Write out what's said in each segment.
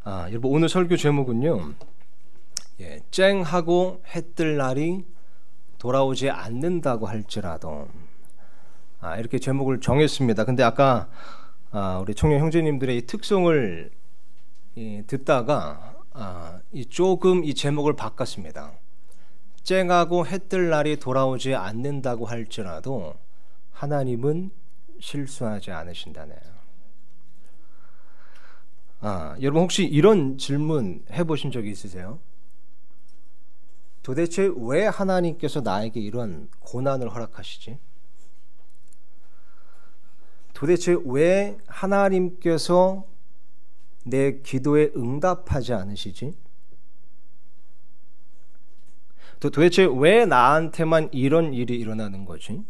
여러분 오늘 설교 제목은요, 쨍하고 해뜰 날이 돌아오지 않는다고 할지라도, 이렇게 제목을 정했습니다. 근데 아까 우리 청년 형제님들의 이 특성을 듣다가 조금 이 제목을 바꿨습니다. 쨍하고 해뜰 날이 돌아오지 않는다고 할지라도 하나님은 실수하지 않으신다네요. 여러분 혹시 이런 질문 해보신 적이 있으세요? 도대체 왜 하나님께서 나에게 이런 고난을 허락하시지? 도대체 왜 하나님께서 내 기도에 응답하지 않으시지? 도대체 왜 나한테만 이런 일이 일어나는 거지?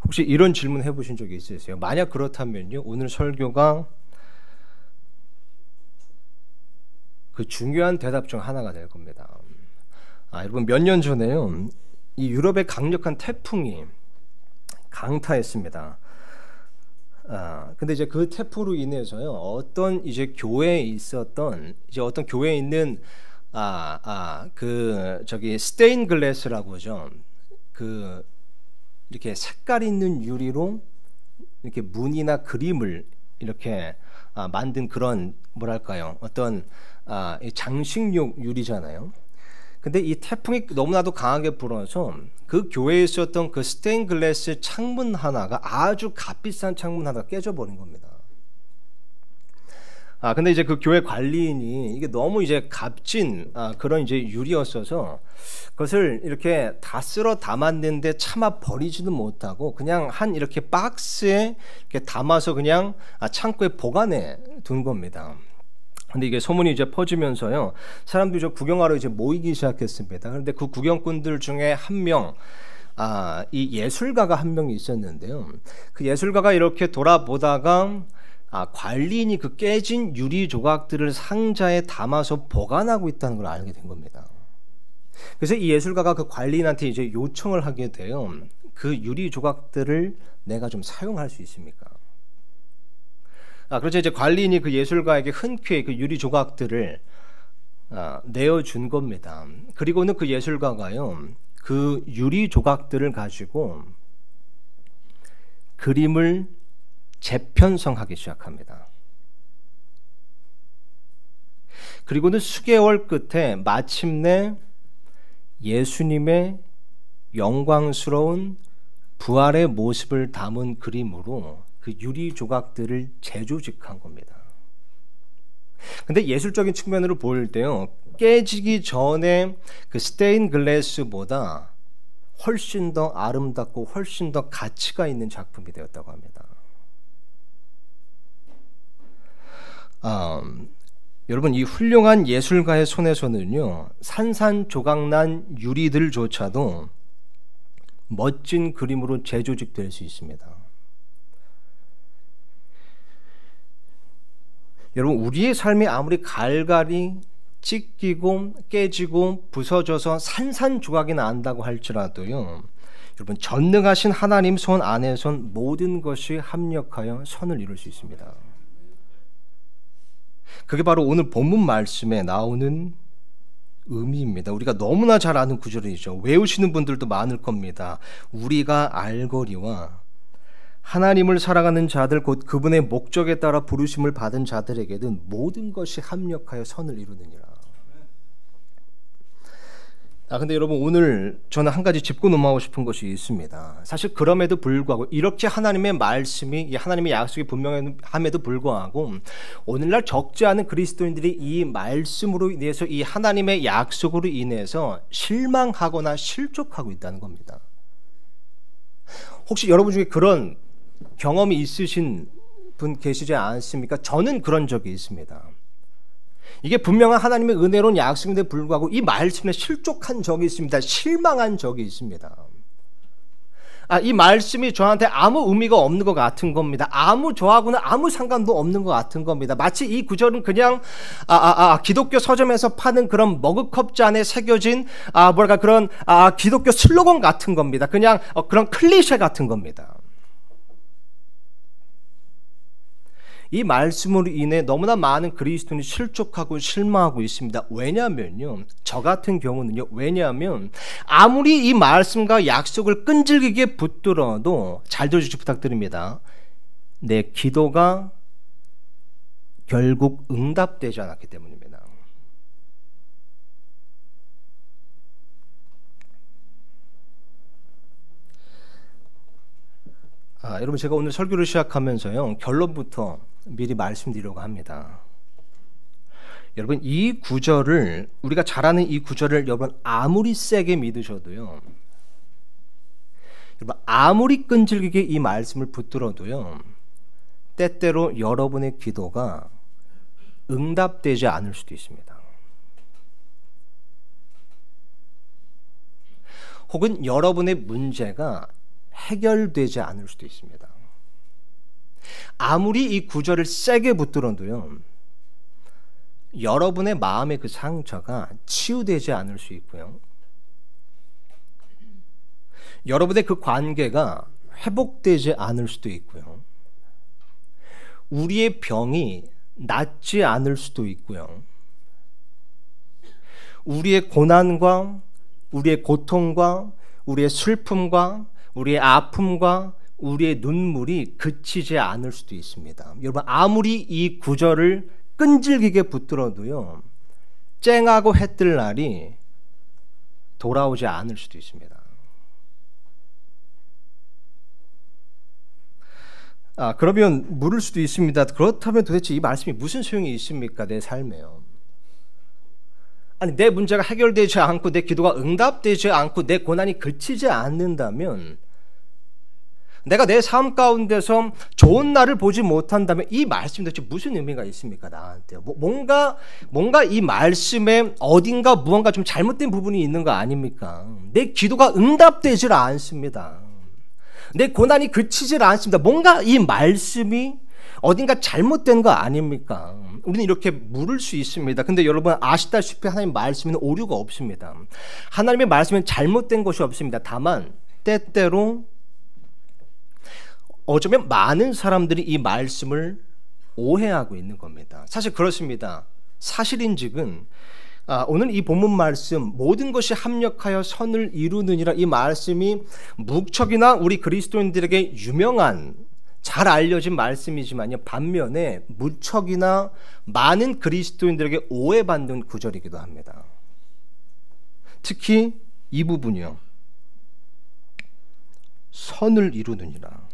혹시 이런 질문 해보신 적이 있으세요? 만약 그렇다면요, 오늘 설교가 그 중요한 대답 중 하나가 될 겁니다. 여러분 몇 년 전에요, 이 유럽의 강력한 태풍이 강타했습니다. 근데 이제 그 태풍으로 인해서요, 어떤 이제 교회에 있었던 어떤 교회에 있는 스테인 글래스라고 하죠. 이렇게 색깔 있는 유리로 이렇게 문이나 그림을 이렇게 만든 그런 뭐랄까요, 어떤 장식용 유리잖아요. 근데 이 태풍이 너무나도 강하게 불어서 그 교회에 있었던 그 스테인 글래스 창문 하나가, 아주 값비싼 창문 하나가 깨져버린 겁니다. 근데 이제 그 교회 관리인이 이게 너무 이제 값진 그런 이제 유리였어서 그것을 이렇게 다 쓸어 담았는데 차마 버리지는 못하고 그냥 한 이렇게 박스에 이렇게 담아서 그냥 창고에 보관해 둔 겁니다. 근데 이게 소문이 이제 퍼지면서요, 사람들이 저 구경하러 이제 모이기 시작했습니다. 그런데 그 구경꾼들 중에 한 명, 이 예술가가 한 명이 있었는데요. 그 예술가가 이렇게 돌아보다가 관리인이 그 깨진 유리 조각들을 상자에 담아서 보관하고 있다는 걸 알게 된 겁니다. 그래서 이 예술가가 그 관리인한테 이제 요청을 하게 돼요. 그 유리 조각들을 내가 좀 사용할 수 있습니까? 그렇죠. 이제 관리인이 그 예술가에게 흔쾌히 그 유리 조각들을 내어준 겁니다. 그리고는 그 예술가가요, 그 유리 조각들을 가지고 그림을 재편성하기 시작합니다. 그리고는 수개월 끝에 마침내 예수님의 영광스러운 부활의 모습을 담은 그림으로 그 유리 조각들을 재조직한 겁니다. 근데 예술적인 측면으로 볼 때요, 깨지기 전에 그 스테인 글래스보다 훨씬 더 아름답고 훨씬 더 가치가 있는 작품이 되었다고 합니다. 여러분, 이 훌륭한 예술가의 손에서는요, 산산조각난 유리들조차도 멋진 그림으로 재조직될 수 있습니다. 여러분, 우리의 삶이 아무리 갈갈이 찢기고 깨지고 부서져서 산산조각이 난다고 할지라도요, 여러분, 전능하신 하나님 손 안에선 모든 것이 합력하여 선을 이룰 수 있습니다. 그게 바로 오늘 본문 말씀에 나오는 의미입니다. 우리가 너무나 잘 아는 구절이죠. 외우시는 분들도 많을 겁니다. 우리가 알거리와 하나님을 사랑하는 자들, 곧 그분의 목적에 따라 부르심을 받은 자들에게는 모든 것이 합력하여 선을 이루느니라. 근데 여러분, 오늘 저는 한 가지 짚고 넘어가고 싶은 것이 있습니다. 사실 그럼에도 불구하고, 이렇게 하나님의 말씀이, 하나님의 약속이 분명함에도 불구하고 오늘날 적지 않은 그리스도인들이 이 말씀으로 인해서, 이 하나님의 약속으로 인해서 실망하거나 실족하고 있다는 겁니다. 혹시 여러분 중에 그런 경험이 있으신 분 계시지 않습니까? 저는 그런 적이 있습니다. 이게 분명한 하나님의 은혜로운 약속인데 불구하고 이 말씀에 실족한 적이 있습니다. 실망한 적이 있습니다. 이 말씀이 저한테 아무 의미가 없는 것 같은 겁니다. 저하고는 아무 상관도 없는 것 같은 겁니다. 마치 이 구절은 그냥 기독교 서점에서 파는 그런 머그컵 잔에 새겨진 그런 기독교 슬로건 같은 겁니다. 그냥 그런 클리셰 같은 겁니다. 이 말씀으로 인해 너무나 많은 그리스도인이 실족하고 실망하고 있습니다. 왜냐하면요, 저 같은 경우는요, 왜냐하면 아무리 이 말씀과 약속을 끈질기게 붙들어도, 잘 들어주시 부탁드립니다, 내 기도가 결국 응답되지 않았기 때문입니다. 여러분, 제가 오늘 설교를 시작하면서요, 결론부터 미리 말씀드리려고 합니다. 여러분, 이 구절을, 우리가 잘 아는 이 구절을 여러분 아무리 세게 믿으셔도요, 여러분 아무리 끈질기게 이 말씀을 붙들어도요, 때때로 여러분의 기도가 응답되지 않을 수도 있습니다. 혹은 여러분의 문제가 해결되지 않을 수도 있습니다. 아무리 이 구절을 세게 붙들어도요, 여러분의 마음의 그 상처가 치유되지 않을 수 있고요, 여러분의 그 관계가 회복되지 않을 수도 있고요, 우리의 병이 낫지 않을 수도 있고요, 우리의 고난과 우리의 고통과 우리의 슬픔과 우리의 아픔과 우리의 눈물이 그치지 않을 수도 있습니다. 여러분, 아무리 이 구절을 끈질기게 붙들어도요, 쨍하고 해 뜰 날이 돌아오지 않을 수도 있습니다. 그러면 물을 수도 있습니다. 그렇다면 도대체 이 말씀이 무슨 소용이 있습니까? 내 삶에요. 아니, 내 문제가 해결되지 않고 내 기도가 응답되지 않고 내 고난이 그치지 않는다면, 내가 내 삶 가운데서 좋은 날을 보지 못한다면 이 말씀이 도대체 무슨 의미가 있습니까? 나한테 뭔가 이 말씀에 어딘가 무언가 좀 잘못된 부분이 있는 거 아닙니까? 내 기도가 응답되질 않습니다. 내 고난이 그치질 않습니다. 뭔가 이 말씀이 어딘가 잘못된 거 아닙니까? 우리는 이렇게 물을 수 있습니다. 근데 여러분 아시다시피 하나님의 말씀에는 오류가 없습니다. 하나님의 말씀은 잘못된 것이 없습니다. 다만 때때로 어쩌면 많은 사람들이 이 말씀을 오해하고 있는 겁니다. 사실 그렇습니다. 사실인즉은 오늘 이 본문 말씀, 모든 것이 합력하여 선을 이루느니라, 이 말씀이 무척이나 우리 그리스도인들에게 유명한, 잘 알려진 말씀이지만요, 반면에 무척이나 많은 그리스도인들에게 오해받는 구절이기도 합니다. 특히 이 부분이요, 선을 이루느니라.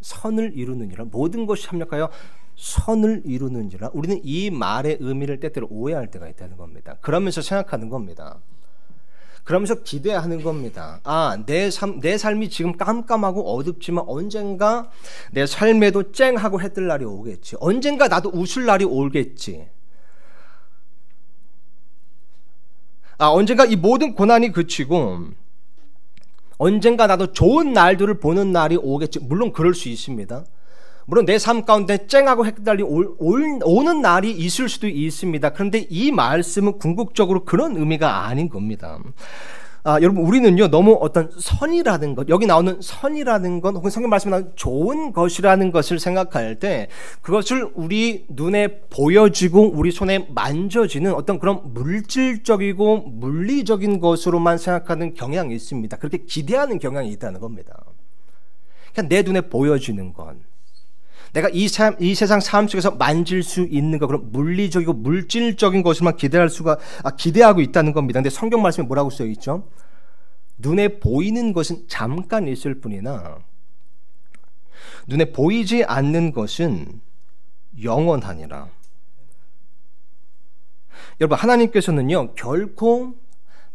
선을 이루느니라, 모든 것이 합력하여 선을 이루느니라. 우리는 이 말의 의미를 때때로 오해할 때가 있다는 겁니다. 그러면서 생각하는 겁니다. 그러면서 기대하는 겁니다. 내 삶이 지금 깜깜하고 어둡지만 언젠가 내 삶에도 쨍하고 해 뜰 날이 오겠지. 언젠가 나도 웃을 날이 오겠지. 언젠가 이 모든 고난이 그치고 언젠가 나도 좋은 날들을 보는 날이 오겠지. 물론 그럴 수 있습니다. 물론 내 삶 가운데 쨍하고 햇달이 오는 날이 있을 수도 있습니다. 그런데 이 말씀은 궁극적으로 그런 의미가 아닌 겁니다. 여러분, 우리는요, 너무 어떤 선이라는 것, 여기 나오는 선이라는 것, 혹은 성경 말씀에 나오는 좋은 것이라는 것을 생각할 때 그것을 우리 눈에 보여지고 우리 손에 만져지는 어떤 그런 물질적이고 물리적인 것으로만 생각하는 경향이 있습니다. 그렇게 기대하는 경향이 있다는 겁니다. 그냥 내 눈에 보여지는 것, 내가 이 세상 삶 속에서 만질 수 있는 것, 그런 물리적이고 물질적인 것을만 기대하고 있다는 겁니다. 근데 성경 말씀에 뭐라고 쓰여 있죠? 눈에 보이는 것은 잠깐 있을 뿐이나 눈에 보이지 않는 것은 영원하니라. 여러분, 하나님께서는요, 결코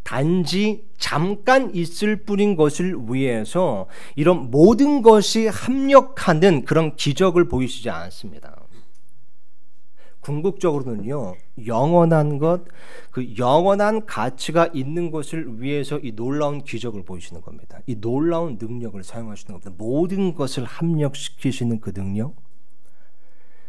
단지 잠깐 있을 뿐인 것을 위해서 이런 모든 것이 합력하는 그런 기적을 보이시지 않습니다. 궁극적으로는요, 영원한 것, 그 영원한 가치가 있는 것을 위해서 이 놀라운 기적을 보이시는 겁니다. 이 놀라운 능력을 사용하시는 겁니다. 모든 것을 합력시키시는 그 능력,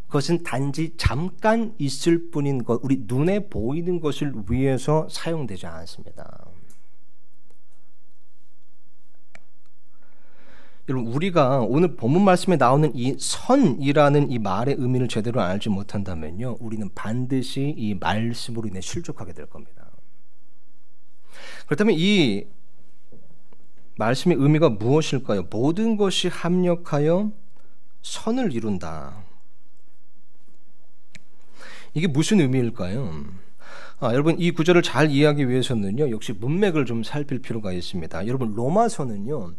그것은 단지 잠깐 있을 뿐인 것, 우리 눈에 보이는 것을 위해서 사용되지 않습니다. 여러분, 우리가 오늘 본문 말씀에 나오는 이 선이라는 이 말의 의미를 제대로 알지 못한다면요, 우리는 반드시 이 말씀으로 인해 실족하게 될 겁니다. 그렇다면 이 말씀의 의미가 무엇일까요? 모든 것이 합력하여 선을 이룬다. 이게 무슨 의미일까요? 여러분, 이 구절을 잘 이해하기 위해서는요, 역시 문맥을 좀 살필 필요가 있습니다. 여러분, 로마서는요,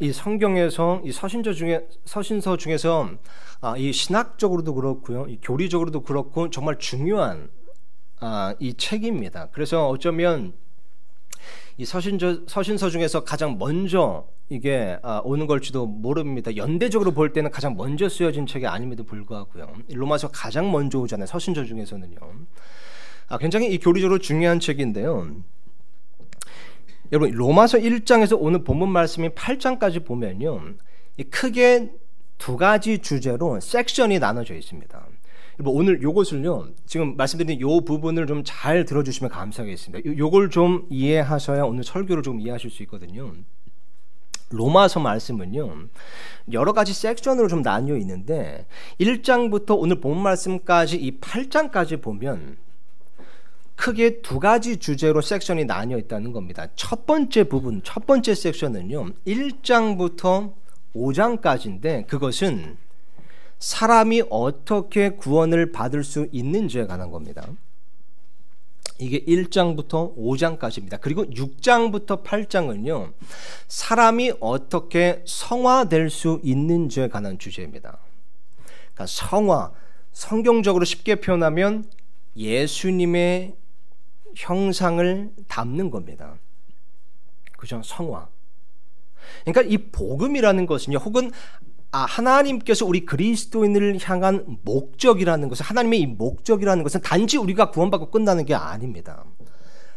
이 성경에서 이 서신서 중에서 이 신학적으로도 그렇고요, 이 교리적으로도 그렇고 정말 중요한 이 책입니다. 그래서 어쩌면 이 서신서 중에서 가장 먼저 이게 오는 걸지도 모릅니다. 연대적으로 볼 때는 가장 먼저 쓰여진 책이 아님에도 불구하고요, 로마서 가장 먼저 오잖아요, 서신서 중에서는요. 굉장히 이 교리적으로 중요한 책인데요. 여러분, 로마서 1장에서 오늘 본문 말씀인 8장까지 보면요, 크게 두 가지 주제로 섹션이 나눠져 있습니다. 오늘 요것을요, 지금 말씀드린 요 부분을 좀 잘 들어주시면 감사하겠습니다. 요걸 좀 이해하셔야 오늘 설교를 좀 이해하실 수 있거든요. 로마서 말씀은요, 여러 가지 섹션으로 좀 나뉘어 있는데 1장부터 오늘 본 말씀까지 이 8장까지 보면 크게 두 가지 주제로 섹션이 나뉘어 있다는 겁니다. 첫 번째 부분, 첫 번째 섹션은요, 1장부터 5장까지인데 그것은 사람이 어떻게 구원을 받을 수 있는지에 관한 겁니다. 이게 1장부터 5장까지입니다. 그리고 6장부터 8장은요, 사람이 어떻게 성화될 수 있는지에 관한 주제입니다. 그러니까 성화, 성경적으로 쉽게 표현하면 예수님의 형상을 담는 겁니다. 그죠? 성화. 그러니까 이 복음이라는 것은요, 혹은 하나님께서 우리 그리스도인을 향한 목적이라는 것은, 하나님의 이 목적이라는 것은 단지 우리가 구원받고 끝나는 게 아닙니다.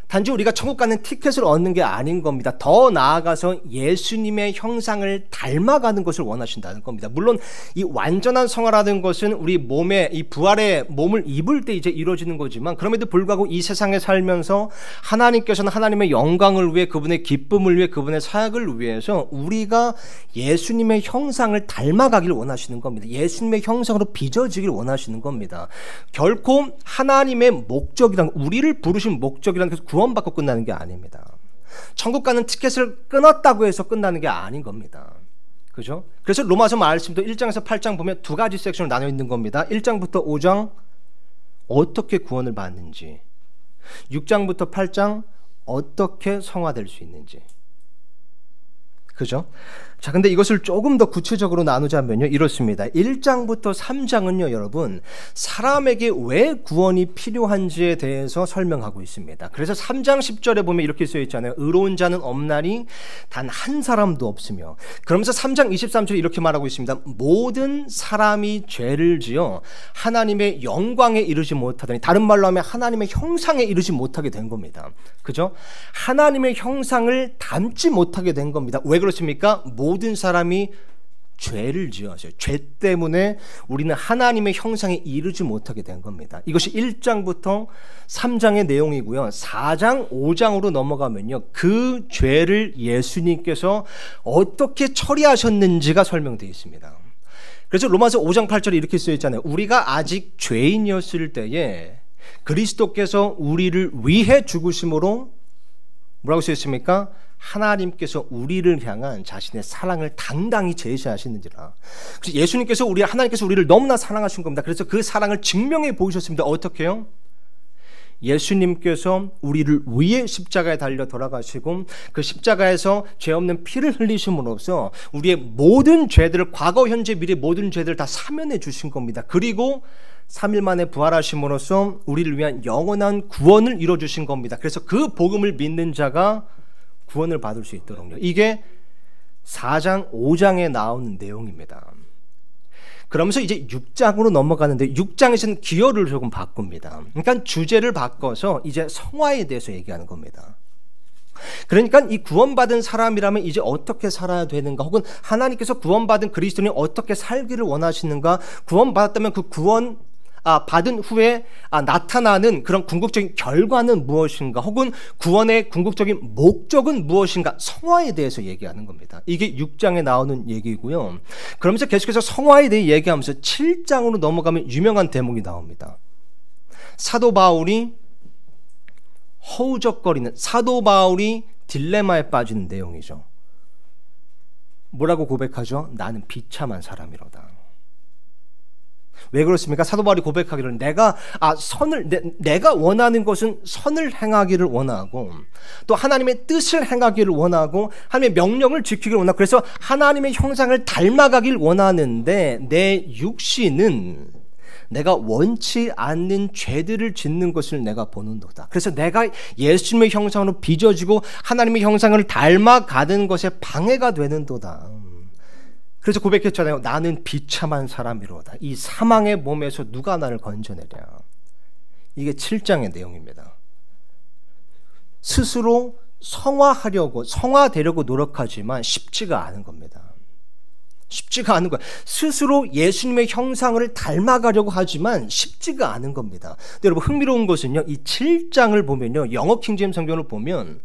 단지 우리가 천국 가는 티켓을 얻는 게 아닌 겁니다. 더 나아가서 예수님의 형상을 닮아가는 것을 원하신다는 겁니다. 물론 이 완전한 성화라는 것은 우리 몸에, 이 부활의 몸을 입을 때 이제 이루어지는 거지만, 그럼에도 불구하고 이 세상에 살면서 하나님께서는 하나님의 영광을 위해, 그분의 기쁨을 위해, 그분의 사역을 위해서 우리가 예수님의 형상을 닮아가길 원하시는 겁니다. 예수님의 형상으로 빚어지길 원하시는 겁니다. 결코 하나님의 목적이란, 우리를 부르신 목적이란 것은 구원받고 끝나는 게 아닙니다. 천국 가는 티켓을 끊었다고 해서 끝나는 게 아닌 겁니다. 그죠? 그래서 로마서 말씀도 1장에서 8장 보면 두 가지 섹션으로 나눠 있는 겁니다. 1장부터 5장 어떻게 구원을 받는지, 6장부터 8장 어떻게 성화될 수 있는지. 그죠? 자, 근데 이것을 조금 더 구체적으로 나누자면요, 이렇습니다. 1장부터 3장은요, 여러분, 사람에게 왜 구원이 필요한지에 대해서 설명하고 있습니다. 그래서 3장 10절에 보면 이렇게 쓰여 있잖아요. 의로운 자는 없나니 단 한 사람도 없으며. 그러면서 3장 23절에 이렇게 말하고 있습니다. 모든 사람이 죄를 지어 하나님의 영광에 이르지 못하더니, 다른 말로 하면 하나님의 형상에 이르지 못하게 된 겁니다. 그죠? 하나님의 형상을 담지 못하게 된 겁니다. 왜 그렇습니까? 모든 사람이 죄를 지어서요. 죄 때문에 우리는 하나님의 형상에 이르지 못하게 된 겁니다. 이것이 1장부터 3장의 내용이고요. 4장, 5장으로 넘어가면요, 그 죄를 예수님께서 어떻게 처리하셨는지가 설명되어 있습니다. 그래서 로마서 5장 8절에 이렇게 쓰여 있잖아요. 우리가 아직 죄인이었을 때에 그리스도께서 우리를 위해 죽으심으로 뭐라고 쓰여 있습니까? 하나님께서 우리를 향한 자신의 사랑을 당당히 제시하시는지라. 그래서 예수님께서 하나님께서 우리를 너무나 사랑하신 겁니다. 그래서 그 사랑을 증명해 보이셨습니다. 어떻게요? 예수님께서 우리를 위해 십자가에 달려 돌아가시고, 그 십자가에서 죄 없는 피를 흘리심으로써 우리의 모든 죄들을, 과거, 현재, 미래 모든 죄들을 다 사면해 주신 겁니다. 그리고 3일 만에 부활하심으로써 우리를 위한 영원한 구원을 이뤄주신 겁니다. 그래서 그 복음을 믿는 자가 구원을 받을 수 있도록요. 이게 4장, 5장에 나오는 내용입니다. 그러면서 이제 6장으로 넘어가는데 6장에서는 기여를 조금 바꿉니다. 그러니까 주제를 바꿔서 이제 성화에 대해서 얘기하는 겁니다. 그러니까 이 구원받은 사람이라면 이제 어떻게 살아야 되는가, 혹은 하나님께서 구원받은 그리스도인이 어떻게 살기를 원하시는가, 구원받았다면 그 구원 받은 후에 나타나는 그런 궁극적인 결과는 무엇인가, 혹은 구원의 궁극적인 목적은 무엇인가, 성화에 대해서 얘기하는 겁니다. 이게 6장에 나오는 얘기고요. 그러면서 계속해서 성화에 대해 얘기하면서 7장으로 넘어가면 유명한 대목이 나옵니다. 사도 바울이 허우적거리는, 사도 바울이 딜레마에 빠지는 내용이죠. 뭐라고 고백하죠? 나는 비참한 사람이로다. 왜 그렇습니까? 사도 바울이 고백하기를 내가 원하는 것은 선을 행하기를 원하고, 또 하나님의 뜻을 행하기를 원하고, 하나님의 명령을 지키기를 원하고, 그래서 하나님의 형상을 닮아가길 원하는데 내 육신은 내가 원치 않는 죄들을 짓는 것을 내가 보는도다. 그래서 내가 예수님의 형상으로 빚어지고 하나님의 형상을 닮아가는 것에 방해가 되는도다. 그래서 고백했잖아요. 나는 비참한 사람이로다. 이 사망의 몸에서 누가 나를 건져내랴. 이게 7장의 내용입니다. 스스로 성화되려고 노력하지만 쉽지가 않은 겁니다. 쉽지가 않은 거예요. 스스로 예수님의 형상을 닮아가려고 하지만 쉽지가 않은 겁니다. 근데 여러분, 흥미로운 것은요, 이 7장을 보면요, 영어 킹제임스 성경을 보면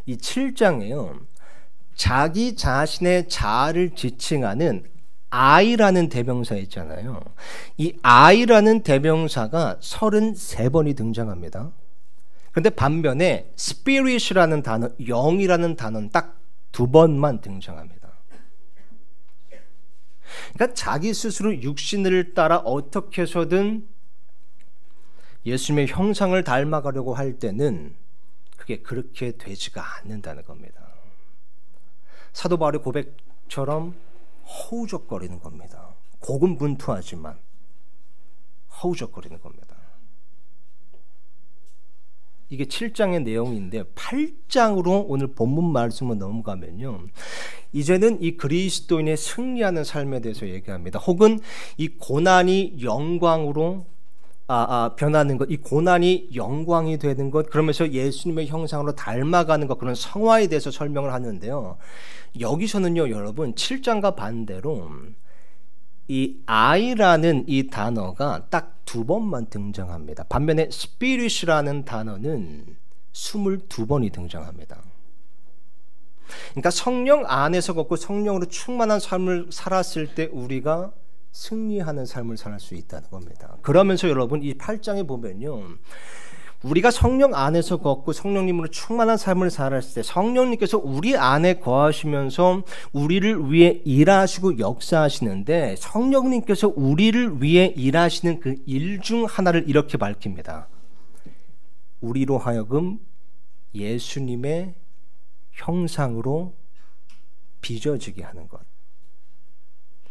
이 7장에요, 자기 자신의 자아를 지칭하는 I라는 대명사 있잖아요. 이 I라는 대명사가 33번이 등장합니다. 그런데 반면에 Spirit이라는 단어, 영이라는 단어는 딱 2번만 등장합니다. 그러니까 자기 스스로 육신을 따라 어떻게 해서든 예수님의 형상을 닮아가려고 할 때는 그게 그렇게 되지가 않는다는 겁니다. 사도 바울의 고백처럼 허우적거리는 겁니다. 고군분투하지만 허우적거리는 겁니다. 이게 7장의 내용인데 8장으로 오늘 본문 말씀으로 넘어가면요, 이제는 이 그리스도인의 승리하는 삶에 대해서 얘기합니다. 혹은 이 고난이 영광으로 변하는 것, 이 고난이 영광이 되는 것, 그러면서 예수님의 형상으로 닮아가는 것, 그런 성화에 대해서 설명을 하는데요, 여기서는요 여러분, 7장과 반대로 이 I라는 이 단어가 딱 2번만 등장합니다. 반면에 Spirit이라는 단어는 22번이 등장합니다. 그러니까 성령 안에서 걷고 성령으로 충만한 삶을 살았을 때 우리가 승리하는 삶을 살 수 있다는 겁니다. 그러면서 여러분, 이 8장에 보면요, 우리가 성령 안에서 걷고 성령님으로 충만한 삶을 살았을 때 성령님께서 우리 안에 거하시면서 우리를 위해 일하시고 역사하시는데, 성령님께서 우리를 위해 일하시는 그 일 중 하나를 이렇게 밝힙니다. 우리로 하여금 예수님의 형상으로 빚어지게 하는 것.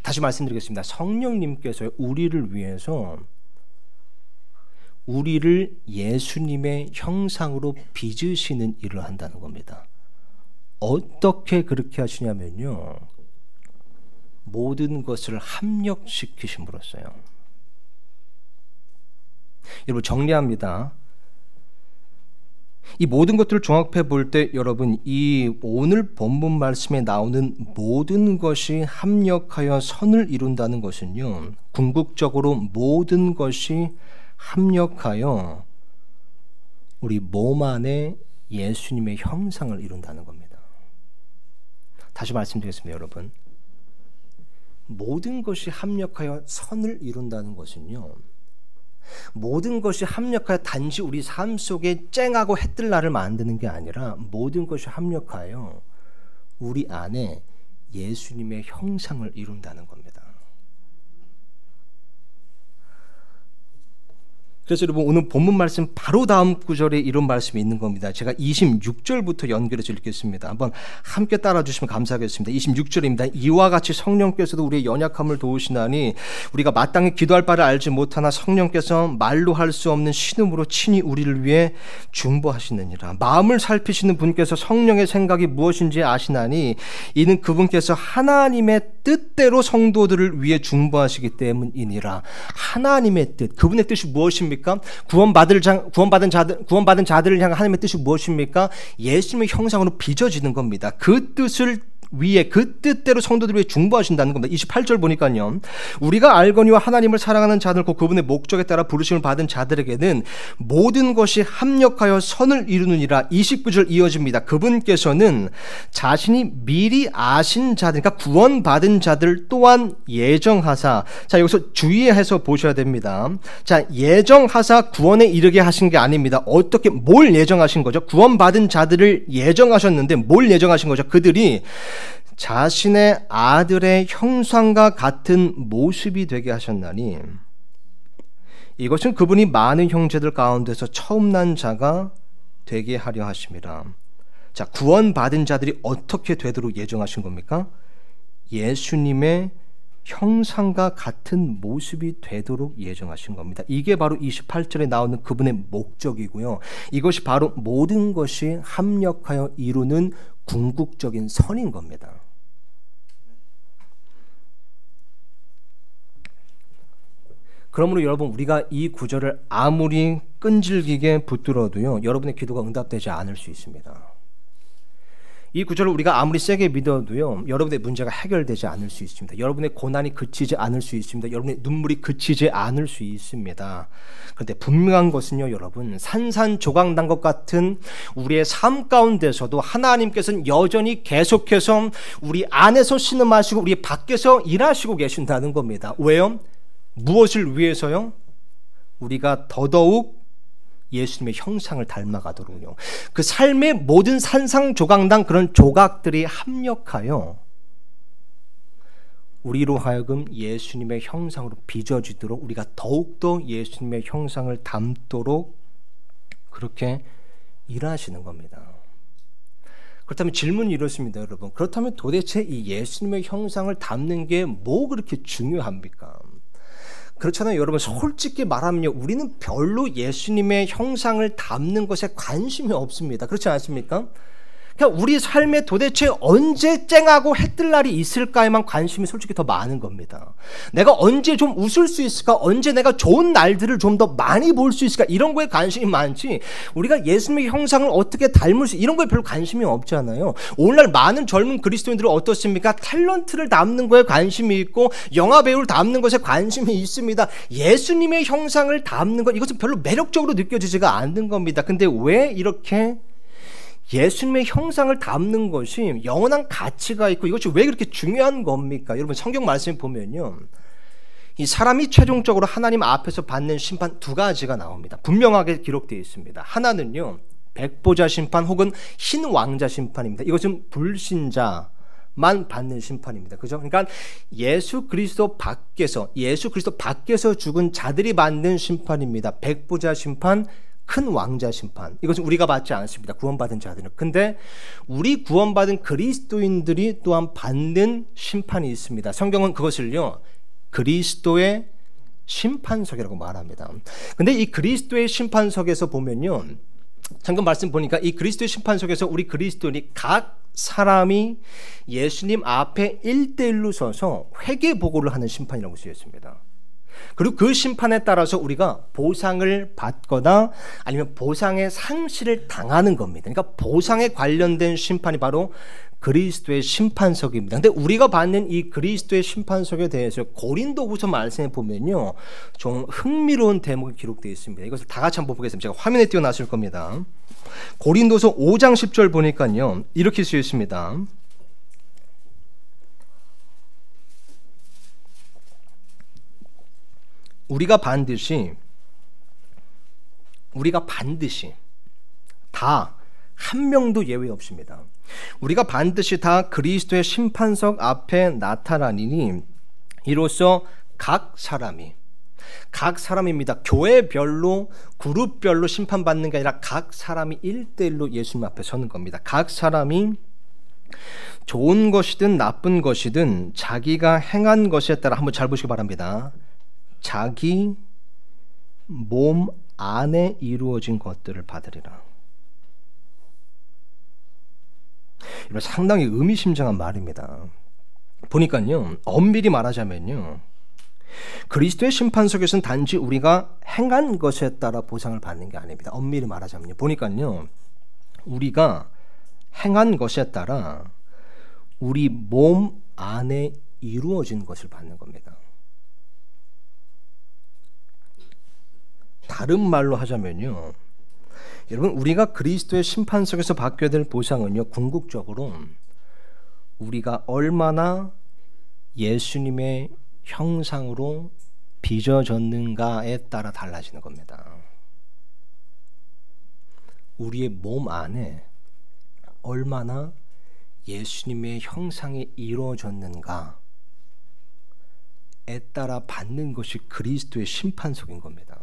다시 말씀드리겠습니다. 성령님께서 우리를 위해서 우리를 예수님의 형상으로 빚으시는 일을 한다는 겁니다. 어떻게 그렇게 하시냐면요, 모든 것을 합력시키심으로써요. 여러분, 정리합니다. 이 모든 것들을 종합해 볼 때 여러분, 이 오늘 본문 말씀에 나오는 모든 것이 합력하여 선을 이룬다는 것은요, 궁극적으로 모든 것이 합력하여 우리 몸 안에 예수님의 형상을 이룬다는 겁니다. 다시 말씀드리겠습니다. 여러분, 모든 것이 합력하여 선을 이룬다는 것은요, 모든 것이 합력하여 단지 우리 삶 속에 쨍하고 해뜰 날을 만드는 게 아니라 모든 것이 합력하여 우리 안에 예수님의 형상을 이룬다는 겁니다. 그래서 여러분, 오늘 본문 말씀 바로 다음 구절에 이런 말씀이 있는 겁니다. 제가 26절부터 연결해서 읽겠습니다. 한번 함께 따라주시면 감사하겠습니다. 26절입니다. 이와 같이 성령께서도 우리의 연약함을 도우시나니 우리가 마땅히 기도할 바를 알지 못하나 성령께서 말로 할 수 없는 신음으로 친히 우리를 위해 중보하시느니라. 마음을 살피시는 분께서 성령의 생각이 무엇인지 아시나니 이는 그분께서 하나님의 뜻대로 성도들을 위해 중보하시기 때문이니라. 하나님의 뜻, 그분의 뜻이 무엇입니까? 구원받은 자들을 향한 하나님의 뜻이 무엇입니까? 예수님의 형상으로 빚어지는 겁니다. 그 뜻을 위에 그 뜻대로 성도들 위해 중보하신다는 겁니다. 28절 보니까요. 우리가 알거니와 하나님을 사랑하는 자들 곧 그분의 목적에 따라 부르심을 받은 자들에게는 모든 것이 합력하여 선을 이루느니라. 29절 이어집니다. 그분께서는 자신이 미리 아신 자들, 그러니까 구원받은 자들 또한 예정하사, 자 여기서 주의해서 보셔야 됩니다. 자, 예정하사 구원에 이르게 하신 게 아닙니다. 어떻게 뭘 예정하신 거죠? 구원받은 자들을 예정하셨는데 뭘 예정하신 거죠? 그들이 자신의 아들의 형상과 같은 모습이 되게 하셨나니 이것은 그분이 많은 형제들 가운데서 처음 난 자가 되게 하려 하심이라. 자, 구원받은 자들이 어떻게 되도록 예정하신 겁니까? 예수님의 형상과 같은 모습이 되도록 예정하신 겁니다. 이게 바로 28절에 나오는 그분의 목적이고요. 이것이 바로 모든 것이 합력하여 이루는 궁극적인 선인 겁니다. 그러므로 여러분, 우리가 이 구절을 아무리 끈질기게 붙들어도요, 여러분의 기도가 응답되지 않을 수 있습니다. 이 구절을 우리가 아무리 세게 믿어도요, 여러분의 문제가 해결되지 않을 수 있습니다. 여러분의 고난이 그치지 않을 수 있습니다. 여러분의 눈물이 그치지 않을 수 있습니다. 그런데 분명한 것은요, 여러분, 산산조각 난 것 같은 우리의 삶 가운데서도 하나님께서는 여전히 계속해서 우리 안에서 신음하시고 우리 밖에서 일하시고 계신다는 겁니다. 왜요? 무엇을 위해서요? 우리가 더더욱 예수님의 형상을 닮아가도록요. 그 삶의 모든 산상조각난 그런 조각들이 합력하여 우리로 하여금 예수님의 형상으로 빚어지도록, 우리가 더욱더 예수님의 형상을 닮도록 그렇게 일하시는 겁니다. 그렇다면 질문이 이렇습니다, 여러분. 그렇다면 도대체 이 예수님의 형상을 닮는 게 뭐 그렇게 중요합니까? 그렇잖아요, 여러분. 솔직히 말하면요, 우리는 별로 예수님의 형상을 담는 것에 관심이 없습니다. 그렇지 않습니까? 그러니까 우리 삶에 도대체 언제 쨍하고 해뜰 날이 있을까에만 관심이 솔직히 더 많은 겁니다. 내가 언제 좀 웃을 수 있을까? 언제 내가 좋은 날들을 좀 더 많이 볼 수 있을까? 이런 거에 관심이 많지, 우리가 예수님의 형상을 어떻게 닮을 수, 이런 거에 별로 관심이 없잖아요. 오늘날 많은 젊은 그리스도인들은 어떻습니까? 탤런트를 담는 거에 관심이 있고 영화배우를 담는 것에 관심이 있습니다. 예수님의 형상을 담는 것, 이것은 별로 매력적으로 느껴지지가 않는 겁니다. 근데 왜 이렇게 예수님의 형상을 담는 것이 영원한 가치가 있고 이것이 왜 그렇게 중요한 겁니까? 여러분, 성경 말씀을 보면요, 이 사람이 최종적으로 하나님 앞에서 받는 심판 두 가지가 나옵니다. 분명하게 기록되어 있습니다. 하나는요, 백보자 심판 혹은 흰 왕자 심판입니다. 이것은 불신자만 받는 심판입니다. 그죠? 그러니까 예수 그리스도 밖에서 죽은 자들이 받는 심판입니다. 백보자 심판, 큰 왕자 심판, 이것은 우리가 받지 않습니다. 구원받은 자들은. 근데 우리 구원받은 그리스도인들이 또한 받는 심판이 있습니다. 성경은 그것을요, 그리스도의 심판석이라고 말합니다. 근데 이 그리스도의 심판석에서 보면요, 잠깐 말씀 보니까 이 그리스도의 심판석에서 우리 그리스도인이 각 사람이 예수님 앞에 1대1로 서서 회개 보고를 하는 심판이라고 쓰여 있습니다. 그리고 그 심판에 따라서 우리가 보상을 받거나 아니면 보상의 상실을 당하는 겁니다. 그러니까 보상에 관련된 심판이 바로 그리스도의 심판석입니다. 근데 우리가 받는 이 그리스도의 심판석에 대해서 고린도후서 말씀에 보면요, 좀 흥미로운 대목이 기록되어 있습니다. 이것을 다 같이 한번 보겠습니다. 제가 화면에 띄워놨을 겁니다. 고린도서 5장 10절 보니까요, 이렇게 쓰여 있습니다. 우리가 반드시 다 한 명도 예외 없습니다. 우리가 반드시 다 그리스도의 심판석 앞에 나타나리니 이로써 각 사람입니다. 교회별로, 그룹별로 심판받는 게 아니라 각 사람이 1대1로 예수님 앞에 서는 겁니다. 각 사람이 좋은 것이든 나쁜 것이든 자기가 행한 것에 따라, 한번 잘 보시기 바랍니다. 자기 몸 안에 이루어진 것들을 받으리라. 이거 상당히 의미심장한 말입니다. 보니까요, 엄밀히 말하자면요, 그리스도의 심판석에서는 단지 우리가 행한 것에 따라 보상을 받는 게 아닙니다. 엄밀히 말하자면요, 보니까요, 우리가 행한 것에 따라 우리 몸 안에 이루어진 것을 받는 겁니다. 다른 말로 하자면요, 여러분, 우리가 그리스도의 심판석에서 받게 될 보상은요, 궁극적으로 우리가 얼마나 예수님의 형상으로 빚어졌는가에 따라 달라지는 겁니다. 우리의 몸 안에 얼마나 예수님의 형상이 이루어졌는가에 따라 받는 것이 그리스도의 심판석인 겁니다.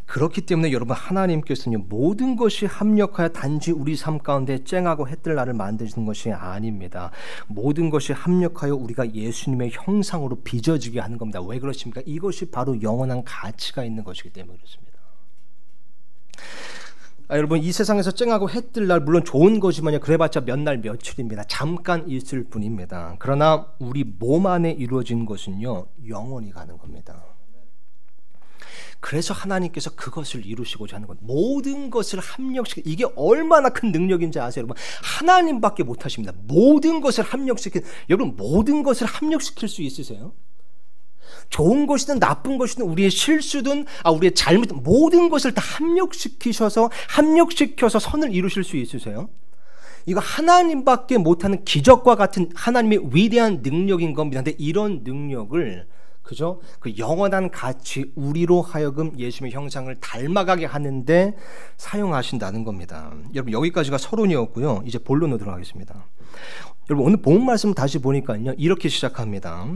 그렇기 때문에 여러분, 하나님께서는 모든 것이 합력하여 단지 우리 삶 가운데 쨍하고 해뜰 날을 만드시는 것이 아닙니다. 모든 것이 합력하여 우리가 예수님의 형상으로 빚어지게 하는 겁니다. 왜 그렇습니까? 이것이 바로 영원한 가치가 있는 것이기 때문에 그렇습니다. 여러분, 이 세상에서 쨍하고 해뜰 날, 물론 좋은 거지만요, 그래봤자 몇 날 며칠입니다. 잠깐 있을 뿐입니다. 그러나 우리 몸 안에 이루어진 것은요, 영원히 가는 겁니다. 그래서 하나님께서 그것을 이루시고자 하는 것, 모든 것을 합력시키, 이게 얼마나 큰 능력인지 아세요, 여러분? 하나님밖에 못하십니다. 모든 것을 여러분, 모든 것을 합력시킬 수 있으세요? 좋은 것이든 나쁜 것이든 우리의 실수든 우리의 잘못든 모든 것을 다 합력시켜서 선을 이루실 수 있으세요? 이거 하나님밖에 못하는 기적과 같은 하나님의 위대한 능력인 겁니다. 근데 이런 능력을 그죠? 그 영원한 가치, 우리로 하여금 예수님의 형상을 닮아가게 하는데 사용하신다는 겁니다. 여러분, 여기까지가 서론이었고요. 이제 본론으로 들어가겠습니다. 여러분, 오늘 본문 말씀 다시 보니까요, 이렇게 시작합니다.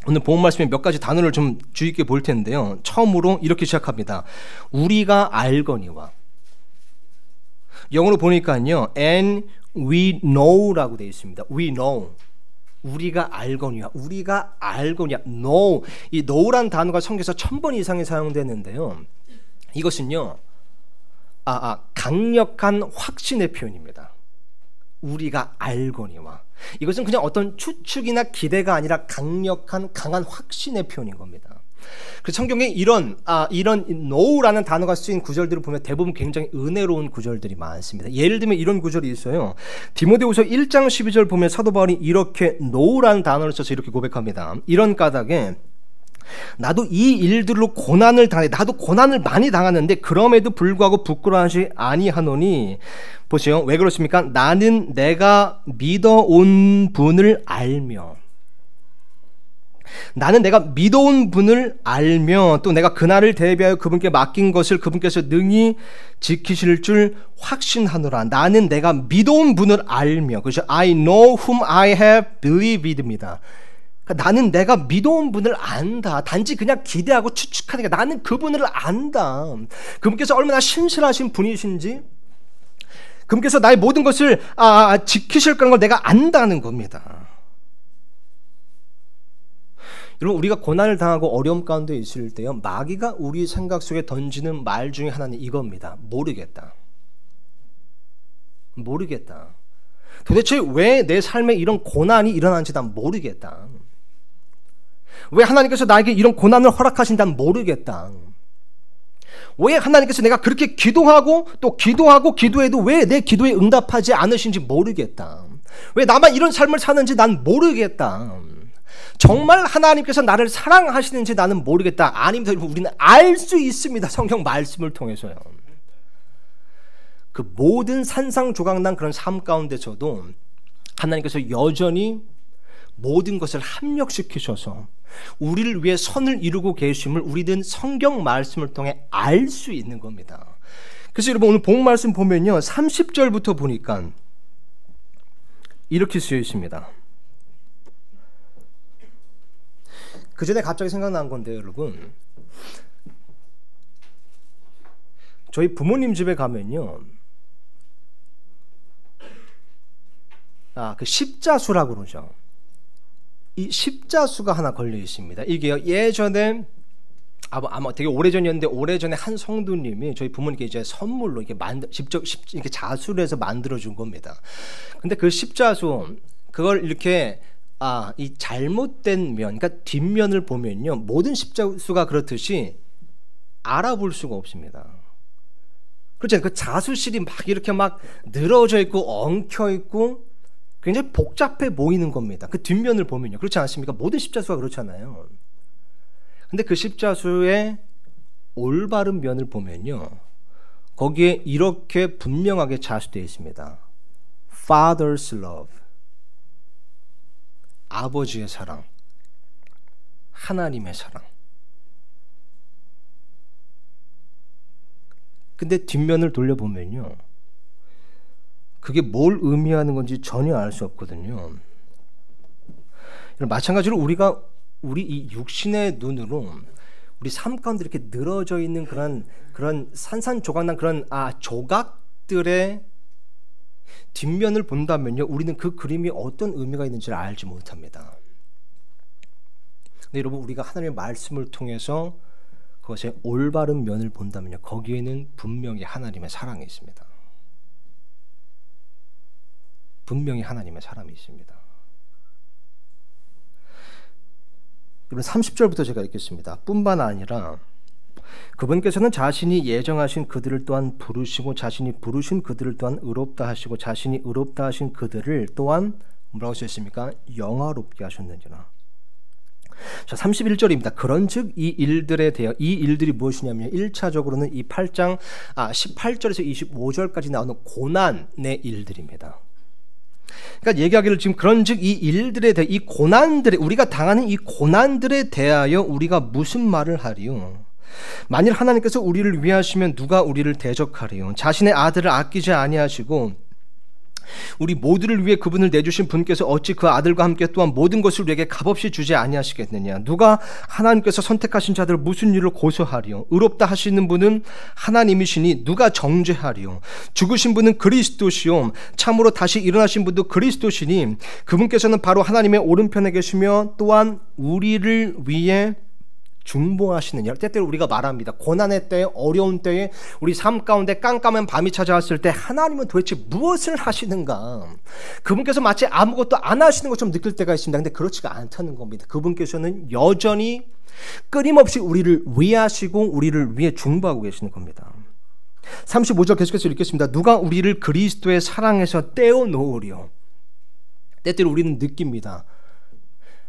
오늘 본문 말씀에 몇 가지 단어를 좀 주의 있게 볼 텐데요. 처음으로 이렇게 시작합니다. 우리가 알거니와. 영어로 보니까요, and we know라고 되어 있습니다. we know. 우리가 알거니와. 우리가 알거니와. know. 이 know란 단어가 성경에서 1000번 이상이 사용되는데요. 이것은요, 강력한 확신의 표현입니다. 우리가 알거니와. 이것은 그냥 어떤 추측이나 기대가 아니라 강력한 강한 확신의 표현인 겁니다. 그 성경에 이런 know라는 단어가 쓰인 구절들을 보면 대부분 굉장히 은혜로운 구절들이 많습니다. 예를 들면 이런 구절이 있어요. 디모데후서 1장 12절 보면 사도 바울이 이렇게 know라는 단어를 써서 이렇게 고백합니다. 이런 까닭에 나도 이 일들로 고난을 당해, 나도 고난을 많이 당하는데 그럼에도 불구하고 부끄러워하지 아니하노니. 보세요. 왜 그렇습니까? 나는 내가 믿어온 분을 알며, 나는 내가 믿어온 분을 알며 또 내가 그날을 대비하여 그분께 맡긴 것을 그분께서 능히 지키실 줄 확신하노라. 나는 내가 믿어온 분을 알며, 그렇죠? I know whom I have believed입니다. 그러니까 나는 내가 믿어온 분을 안다. 단지 그냥 기대하고 추측하니까 나는 그분을 안다. 그분께서 얼마나 신실하신 분이신지, 그분께서 나의 모든 것을 지키실 거라는 걸 내가 안다는 겁니다. 여러분, 우리가 고난을 당하고 어려움 가운데 있을 때요, 마귀가 우리 생각 속에 던지는 말 중에 하나는 이겁니다. 모르겠다. 모르겠다. 도대체 왜 내 삶에 이런 고난이 일어나는지 난 모르겠다. 왜 하나님께서 나에게 이런 고난을 허락하신지 난 모르겠다. 왜 하나님께서 내가 그렇게 기도하고 또 기도해도 왜 내 기도에 응답하지 않으신지 모르겠다. 왜 나만 이런 삶을 사는지 난 모르겠다. 정말 하나님께서 나를 사랑하시는지 나는 모르겠다. 아닙니다. 우리는 알 수 있습니다. 성경 말씀을 통해서요. 그 모든 산상조각난 그런 삶 가운데서도 하나님께서 여전히 모든 것을 합력시키셔서 우리를 위해 선을 이루고 계심을 우리는 성경 말씀을 통해 알 수 있는 겁니다. 그래서 여러분, 오늘 본 말씀 보면요, 30절부터 보니까 이렇게 쓰여 있습니다. 그 전에 갑자기 생각난 건데요, 여러분, 저희 부모님 집에 가면요, 그 십자수라고 그러죠. 이 십자수가 하나 걸려 있습니다. 이게요, 예전에 아마 되게 오래전이었는데, 오래전에 한 성도님이 저희 부모님께 이제 선물로 이렇게 직접 이렇게 자수를 해서 만들어 준 겁니다. 근데 그 십자수, 그걸 이렇게 이 잘못된 면, 그러니까 뒷면을 보면요, 모든 십자수가 그렇듯이 알아볼 수가 없습니다. 그렇잖아요. 그 자수실이 막 이렇게 막 늘어져 있고 엉켜 있고 굉장히 복잡해 보이는 겁니다. 그 뒷면을 보면요. 그렇지 않습니까? 모든 십자수가 그렇잖아요. 근데 그 십자수의 올바른 면을 보면요. 거기에 이렇게 분명하게 자수되어 있습니다. Father's love. 아버지의 사랑. 하나님의 사랑. 근데 뒷면을 돌려보면요. 그게 뭘 의미하는 건지 전혀 알 수 없거든요. 마찬가지로 우리 이 육신의 눈으로 우리 삶 가운데 이렇게 늘어져 있는 그런 산산조각난 그런 조각들의 뒷면을 본다면요. 우리는 그 그림이 어떤 의미가 있는지를 알지 못합니다. 근데 여러분 우리가 하나님의 말씀을 통해서 그것의 올바른 면을 본다면요. 거기에는 분명히 하나님의 사랑이 있습니다. 분명히 하나님의 사랑이 있습니다. 여러분 30절부터 제가 읽겠습니다. 뿐만 아니라 그분께서는 자신이 예정하신 그들을 또한 부르시고 자신이 부르신 그들을 또한 의롭다 하시고 자신이 의롭다 하신 그들을 또한 뭐라고 쓰였습니까? 영화롭게 하셨느니라. 자, 31절입니다. 그런즉 이 일들에 대하여 이 일들이 무엇이냐면 1차적으로는 이 8장 18절에서 25절까지 나오는 고난의 일들입니다. 그러니까 얘기하기를 지금 그런즉 이 일들에 대해 이 고난들에 우리가 당하는 이 고난들에 대하여 우리가 무슨 말을 하리요? 만일 하나님께서 우리를 위하시면 누가 우리를 대적하리요? 자신의 아들을 아끼지 아니하시고 우리 모두를 위해 그분을 내주신 분께서 어찌 그 아들과 함께 또한 모든 것을 우리에게 값없이 주지 아니하시겠느냐? 누가 하나님께서 선택하신 자들을 무슨 일로 고소하리요? 의롭다 하시는 분은 하나님이시니 누가 정죄하리요? 죽으신 분은 그리스도시요 참으로 다시 일어나신 분도 그리스도시니 그분께서는 바로 하나님의 오른편에 계시며 또한 우리를 위해 중보하시느냐. 때때로 우리가 말합니다. 고난의 때에 어려운 때에 우리 삶 가운데 깜깜한 밤이 찾아왔을 때 하나님은 도대체 무엇을 하시는가? 그분께서 마치 아무것도 안 하시는 것처럼 느낄 때가 있습니다. 근데 그렇지가 않다는 겁니다. 그분께서는 여전히 끊임없이 우리를 위하시고 우리를 위해 중보하고 계시는 겁니다. 35절 계속해서 읽겠습니다. 누가 우리를 그리스도의 사랑에서 떼어놓으려. 때때로 우리는 느낍니다.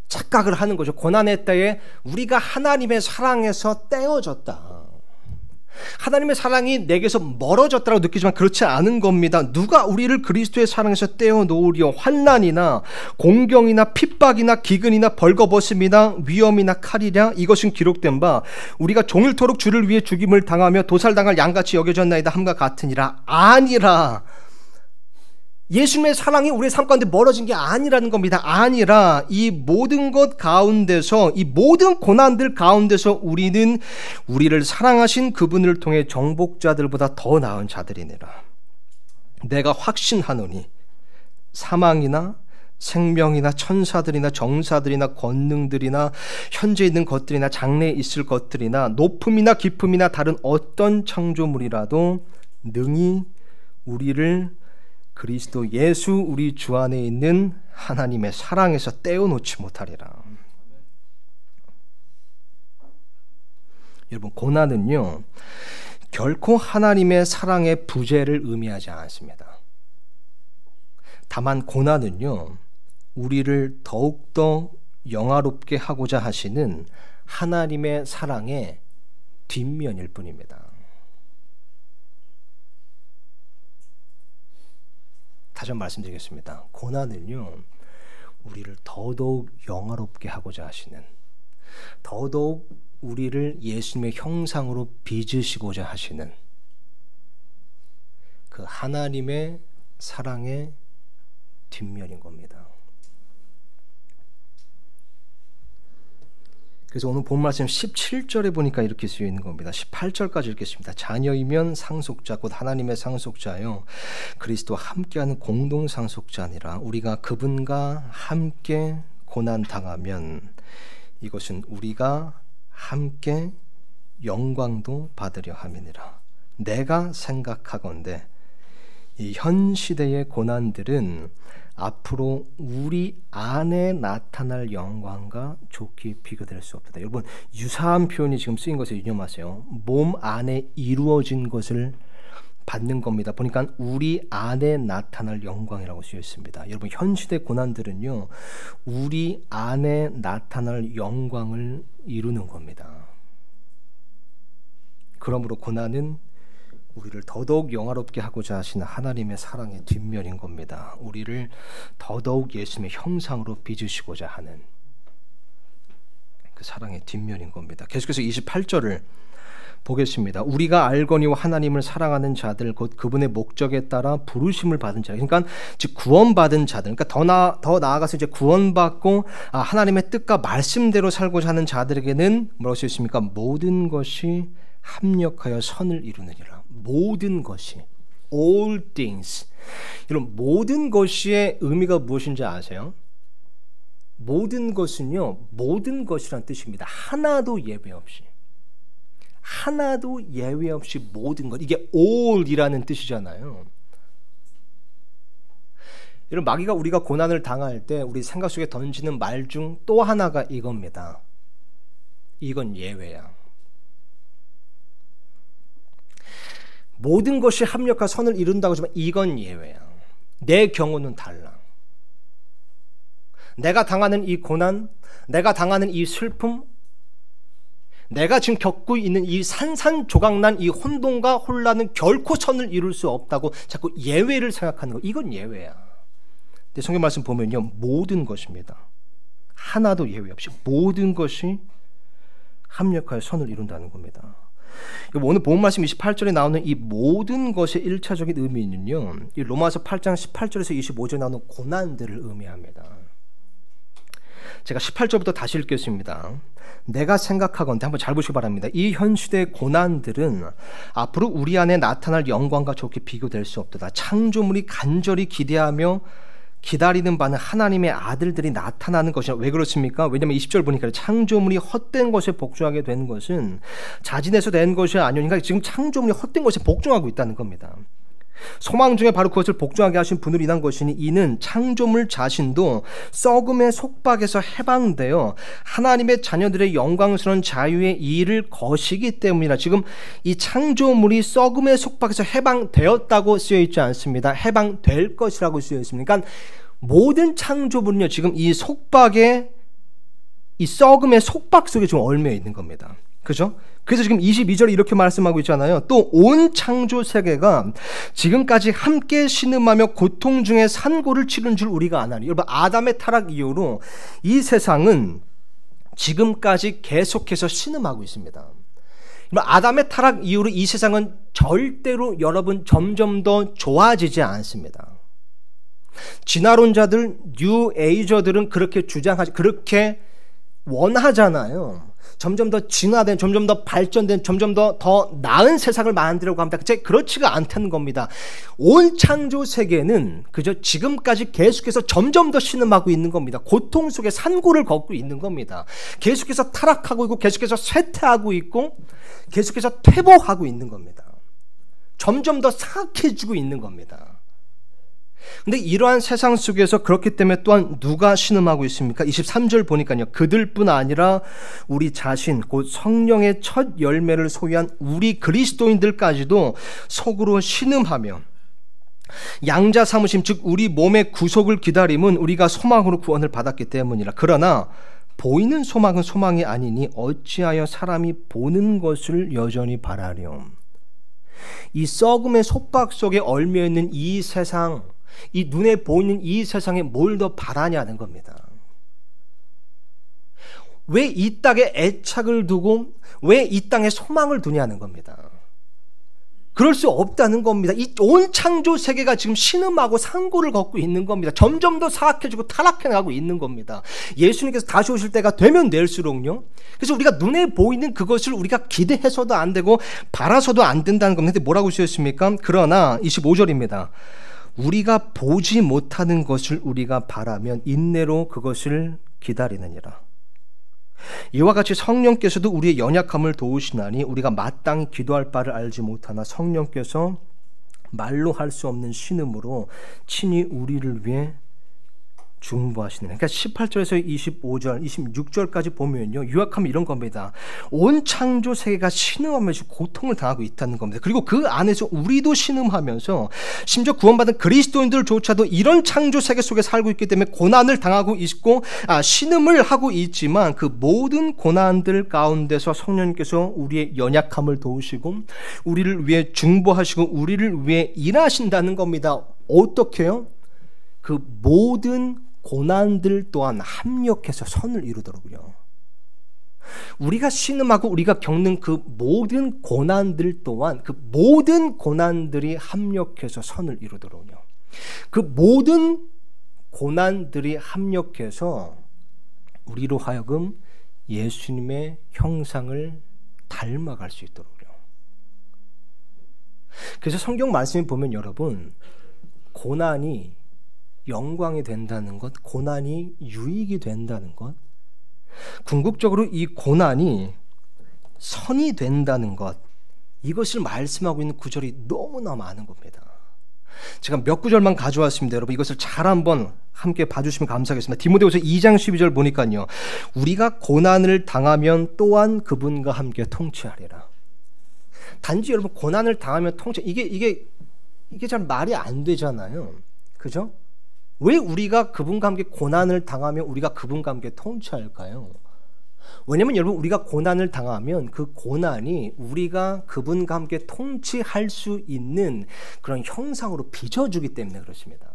착각을 하는 거죠. 고난의 때에 우리가 하나님의 사랑에서 떼어졌다. 하나님의 사랑이 내게서 멀어졌다고 느끼지만 그렇지 않은 겁니다. 누가 우리를 그리스도의 사랑에서 떼어놓으려. 환난이나 공경이나 핍박이나 기근이나 벌거벗음이나 위험이나 칼이랴. 이것은 기록된 바 우리가 종일토록 주를 위해 죽임을 당하며 도살당할 양같이 여겨졌나이다 함과 같으니라. 아니라 예수님의 사랑이 우리의 삶 가운데 멀어진 게 아니라는 겁니다. 아니라 이 모든 것 가운데서 이 모든 고난들 가운데서 우리는 우리를 사랑하신 그분을 통해 정복자들보다 더 나은 자들이니라. 내가 확신하노니 사망이나 생명이나 천사들이나 정사들이나 권능들이나 현재 있는 것들이나 장래에 있을 것들이나 높음이나 깊음이나 다른 어떤 창조물이라도 능히 우리를 그리스도 예수 우리 주 안에 있는 하나님의 사랑에서 떼어놓지 못하리라. 여러분 고난은요 결코 하나님의 사랑의 부재를 의미하지 않습니다. 다만 고난은요 우리를 더욱더 영화롭게 하고자 하시는 하나님의 사랑의 뒷면일 뿐입니다. 다시 한번 말씀드리겠습니다. 고난은요 우리를 더더욱 영화롭게 하고자 하시는, 더더욱 우리를 예수님의 형상으로 빚으시고자 하시는 그 하나님의 사랑의 뒷면인 겁니다. 그래서 오늘 본 말씀 17절에 보니까 이렇게 쓰여 있는 겁니다. 18절까지 읽겠습니다. 자녀이면 상속자 곧 하나님의 상속자요 그리스도와 함께하는 공동 상속자니라. 우리가 그분과 함께 고난 당하면 이것은 우리가 함께 영광도 받으려 함이니라. 내가 생각하건대 이 현 시대의 고난들은 앞으로 우리 안에 나타날 영광과 좋게 비교될 수 없다. 여러분 유사한 표현이 지금 쓰인 것을 유념하세요. 몸 안에 이루어진 것을 받는 겁니다. 보니까 우리 안에 나타날 영광이라고 쓰여 있습니다. 여러분, 현 시대 고난들은요, 우리 안에 나타날 영광을 이루는 겁니다. 그러므로 고난은 우리를 더더욱 영화롭게 하고자 하시는 하나님의 사랑의 뒷면인 겁니다. 우리를 더더욱 예수님의 형상으로 빚으시고자 하는 그 사랑의 뒷면인 겁니다. 계속해서 28절을 보겠습니다. 우리가 알거니와 하나님을 사랑하는 자들 곧 그분의 목적에 따라 부르심을 받은 자들, 그러니까 즉 구원받은 자들, 그러니까 더 나아가서 이제 구원받고 하나님의 뜻과 말씀대로 살고자 하는 자들에게는 뭐라고 쓰여 있습니까? 모든 것이 합력하여 선을 이루느니라. 모든 것이, all things. 여러분, 모든 것이의 의미가 무엇인지 아세요? 모든 것은요, 모든 것이란 뜻입니다. 하나도 예외 없이, 하나도 예외 없이 모든 것. 이게 all이라는 뜻이잖아요. 여러분, 마귀가 우리가 고난을 당할 때 우리 생각 속에 던지는 말 중 또 하나가 이겁니다. 이건 예외야. 모든 것이 합력과 선을 이룬다고 하지만 이건 예외야. 내 경우는 달라. 내가 당하는 이 고난, 내가 당하는 이 슬픔, 내가 지금 겪고 있는 이 산산조각난 이 혼돈과 혼란은 결코 선을 이룰 수 없다고 자꾸 예외를 생각하는 거. 이건 예외야. 근데 성경 말씀 보면요, 모든 것입니다. 하나도 예외 없이 모든 것이 합력하여 선을 이룬다는 겁니다. 오늘 본 말씀 28절에 나오는 이 모든 것의 1차적인 의미는요, 이 로마서 8장 18절에서 25절에 나오는 고난들을 의미합니다. 제가 18절부터 다시 읽겠습니다. 내가 생각하건대, 한번 잘 보시기 바랍니다. 이 현 시대의 고난들은 앞으로 우리 안에 나타날 영광과 좋게 비교될 수 없도다. 창조물이 간절히 기대하며 기다리는 바는 하나님의 아들들이 나타나는 것이라. 왜 그렇습니까? 왜냐하면 20절 보니까 창조물이 헛된 것에 복종하게 된 것은 자진해서 된 것이 아니오니까 지금 창조물이 헛된 것에 복종하고 있다는 겁니다. 소망 중에 바로 그것을 복종하게 하신 분으로 인한 것이니 이는 창조물 자신도 썩음의 속박에서 해방되어 하나님의 자녀들의 영광스러운 자유의 일을 거시기 때문이라. 지금 이 창조물이 썩음의 속박에서 해방되었다고 쓰여 있지 않습니다. 해방될 것이라고 쓰여 있습니다. 그러니까 모든 창조물은요, 지금 이 속박의, 이 썩음의 속박 속에 지금 얽매여 있는 겁니다. 그죠? 그래서 지금 22절에 이렇게 말씀하고 있잖아요. 또 온 창조 세계가 지금까지 함께 신음하며 고통 중에 산고를 치른 줄 우리가 아나니. 여러분, 아담의 타락 이후로 이 세상은 지금까지 계속해서 신음하고 있습니다. 아담의 타락 이후로 이 세상은 절대로 여러분 점점 더 좋아지지 않습니다. 진화론자들, 뉴 에이저들은 그렇게 주장하지, 그렇게 원하잖아요. 점점 더 진화된, 점점 더 발전된, 점점 더 나은 세상을 만들려고 합니다. 그렇지가 않다는 겁니다. 온 창조 세계는 그저 지금까지 계속해서 점점 더 신음하고 있는 겁니다. 고통 속에 산고를 걷고 있는 겁니다. 계속해서 타락하고 있고, 계속해서 쇠퇴하고 있고, 계속해서 퇴보하고 있는 겁니다. 점점 더 사악해지고 있는 겁니다. 근데 이러한 세상 속에서 그렇기 때문에 또한 누가 신음하고 있습니까? 23절 보니까요, 그들뿐 아니라 우리 자신 곧 성령의 첫 열매를 소유한 우리 그리스도인들까지도 속으로 신음하며 양자 삼으심, 즉 우리 몸의 구속을 기다림은 우리가 소망으로 구원을 받았기 때문이라. 그러나 보이는 소망은 소망이 아니니 어찌하여 사람이 보는 것을 여전히 바라렴. 이 썩음의 속박 속에 얽매여 있는 이 세상, 이 눈에 보이는 이 세상에 뭘 더 바라냐는 겁니다. 왜 이 땅에 애착을 두고 왜 이 땅에 소망을 두냐는 겁니다. 그럴 수 없다는 겁니다. 이 온 창조 세계가 지금 신음하고 산고를 걷고 있는 겁니다. 점점 더 사악해지고 타락해나가고 있는 겁니다. 예수님께서 다시 오실 때가 되면 될수록요. 그래서 우리가 눈에 보이는 그것을 우리가 기대해서도 안 되고 바라서도 안 된다는 겁니다. 근데 뭐라고 쓰였습니까? 그러나 25절입니다. 우리가 보지 못하는 것을 우리가 바라면 인내로 그것을 기다리느니라. 이와 같이 성령께서도 우리의 연약함을 도우시나니 우리가 마땅히 기도할 바를 알지 못하나 성령께서 말로 할 수 없는 신음으로 친히 우리를 위해 중보하시는. 그러니까 18절에서 25절, 26절까지 보면요, 요약하면 이런 겁니다. 온 창조 세계가 신음하면서 고통을 당하고 있다는 겁니다. 그리고 그 안에서 우리도 신음하면서 심지어 구원받은 그리스도인들조차도 이런 창조 세계 속에 살고 있기 때문에 고난을 당하고 있고 신음을 하고 있지만 그 모든 고난들 가운데서 성령님께서 우리의 연약함을 도우시고 우리를 위해 중보하시고 우리를 위해 일하신다는 겁니다. 어떻게요? 그 모든 고난들 또한 합력해서 선을 이루더라고요. 우리가 신음하고 우리가 겪는 그 모든 고난들 또한 그 모든 고난들이 합력해서 선을 이루더라고요. 그 모든 고난들이 합력해서 우리로 하여금 예수님의 형상을 닮아갈 수 있도록요. 그래서 성경 말씀을 보면 여러분, 고난이 영광이 된다는 것, 고난이 유익이 된다는 것, 궁극적으로 이 고난이 선이 된다는 것, 이것을 말씀하고 있는 구절이 너무나 많은 겁니다. 제가 몇 구절만 가져왔습니다. 여러분 이것을 잘 한번 함께 봐주시면 감사하겠습니다. 디모데후서 2장 12절 보니까요, 우리가 고난을 당하면 또한 그분과 함께 통치하리라. 단지 여러분 고난을 당하면 이게 잘 말이 안 되잖아요. 그죠? 왜 우리가 그분과 함께 고난을 당하면 우리가 그분과 함께 통치할까요? 왜냐하면 여러분 우리가 고난을 당하면 그 고난이 우리가 그분과 함께 통치할 수 있는 그런 형상으로 빚어주기 때문에 그렇습니다.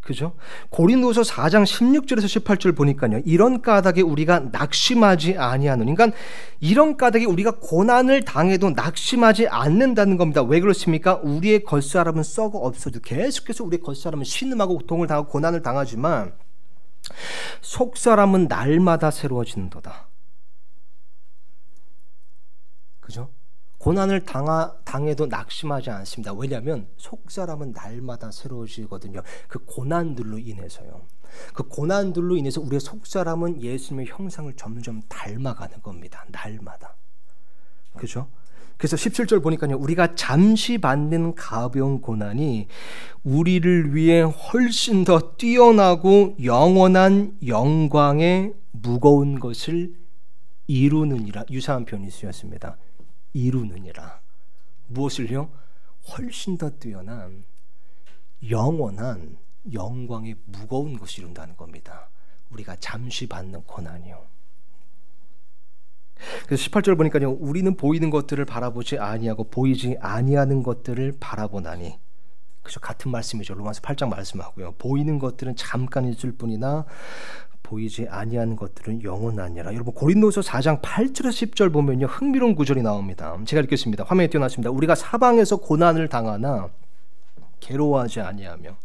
그죠? 고린도서 4장 16절에서 18절 보니까요, 이런 까닭에 우리가 낙심하지 아니하노니, 그러니까 이런 까닭에 우리가 고난을 당해도 낙심하지 않는다는 겁니다. 왜 그렇습니까? 우리의 겉사람은 썩어 없어도 계속해서 우리의 겉사람은 신음하고 고통을 당하고 고난을 당하지만 속사람은 날마다 새로워지는도다. 그죠? 고난을 당해도 낙심하지 않습니다. 왜냐하면 속사람은 날마다 새로워지거든요. 그 고난들로 인해서요. 그 고난들로 인해서 우리의 속사람은 예수님의 형상을 점점 닮아가는 겁니다. 날마다. 그죠? 그래서 17절 보니까요, 우리가 잠시 받는 가벼운 고난이 우리를 위해 훨씬 더 뛰어나고 영원한 영광의 무거운 것을 이루느니라. 유사한 표현이 쓰였습니다. 이루느니라. 무엇을요? 훨씬 더 뛰어난 영원한 영광의 무거운 것을 이룬다는 겁니다. 우리가 잠시 받는 고난이요. 그래서 18절 보니까요, 우리는 보이는 것들을 바라보지 아니하고 보이지 아니하는 것들을 바라보나니. 그죠? 같은 말씀이죠. 로마서 8장 말씀하고요. 보이는 것들은 잠깐 있을 뿐이나 보이지 아니하는 것들은 영원하니라. 여러분 고린도서 4장 8절에서 10절 보면요, 흥미로운 구절이 나옵니다. 제가 읽겠습니다. 화면에 띄워놨습니다. 우리가 사방에서 고난을 당하나 괴로워하지 아니하며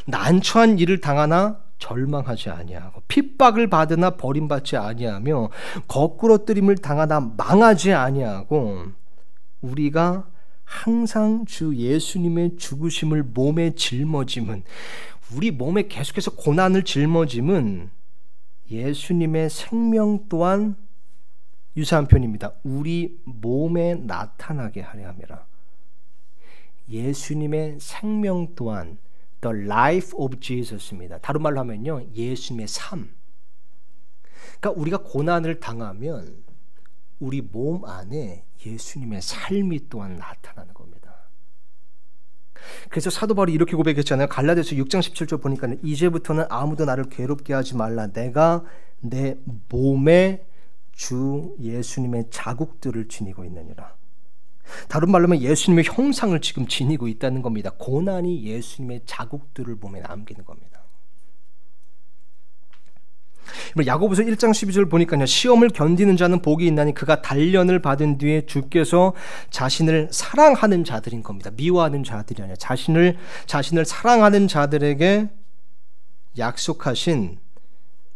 난처한 일을 당하나 절망하지 아니하고 핍박을 받으나 버림받지 아니하며 거꾸러뜨림을 당하나 망하지 아니하고 우리가 항상 주 예수님의 죽으심을 몸에 짊어짐은, 우리 몸에 계속해서 고난을 짊어짐은 예수님의 생명 또한 유사한 표현입니다. 우리 몸에 나타나게 하려 함이라. 예수님의 생명 또한 The life of Jesus입니다. 다른 말로 하면요, 예수님의 삶. 그러니까 우리가 고난을 당하면 우리 몸 안에 예수님의 삶이 또한 나타나는 겁니다. 그래서 사도 바울이 이렇게 고백했잖아요. 갈라디아서 6장 17절 보니까 이제부터는 아무도 나를 괴롭게 하지 말라. 내가 내 몸에 주 예수님의 자국들을 지니고 있느니라. 다른 말로 하면 예수님의 형상을 지금 지니고 있다는 겁니다. 고난이 예수님의 자국들을 몸에 남기는 겁니다. 야고보서 1장 12절 보니까요, 시험을 견디는 자는 복이 있나니 그가 단련을 받은 뒤에 주께서 자신을 사랑하는 자들인 겁니다. 미워하는 자들이 아니라 자신을 사랑하는 자들에게 약속하신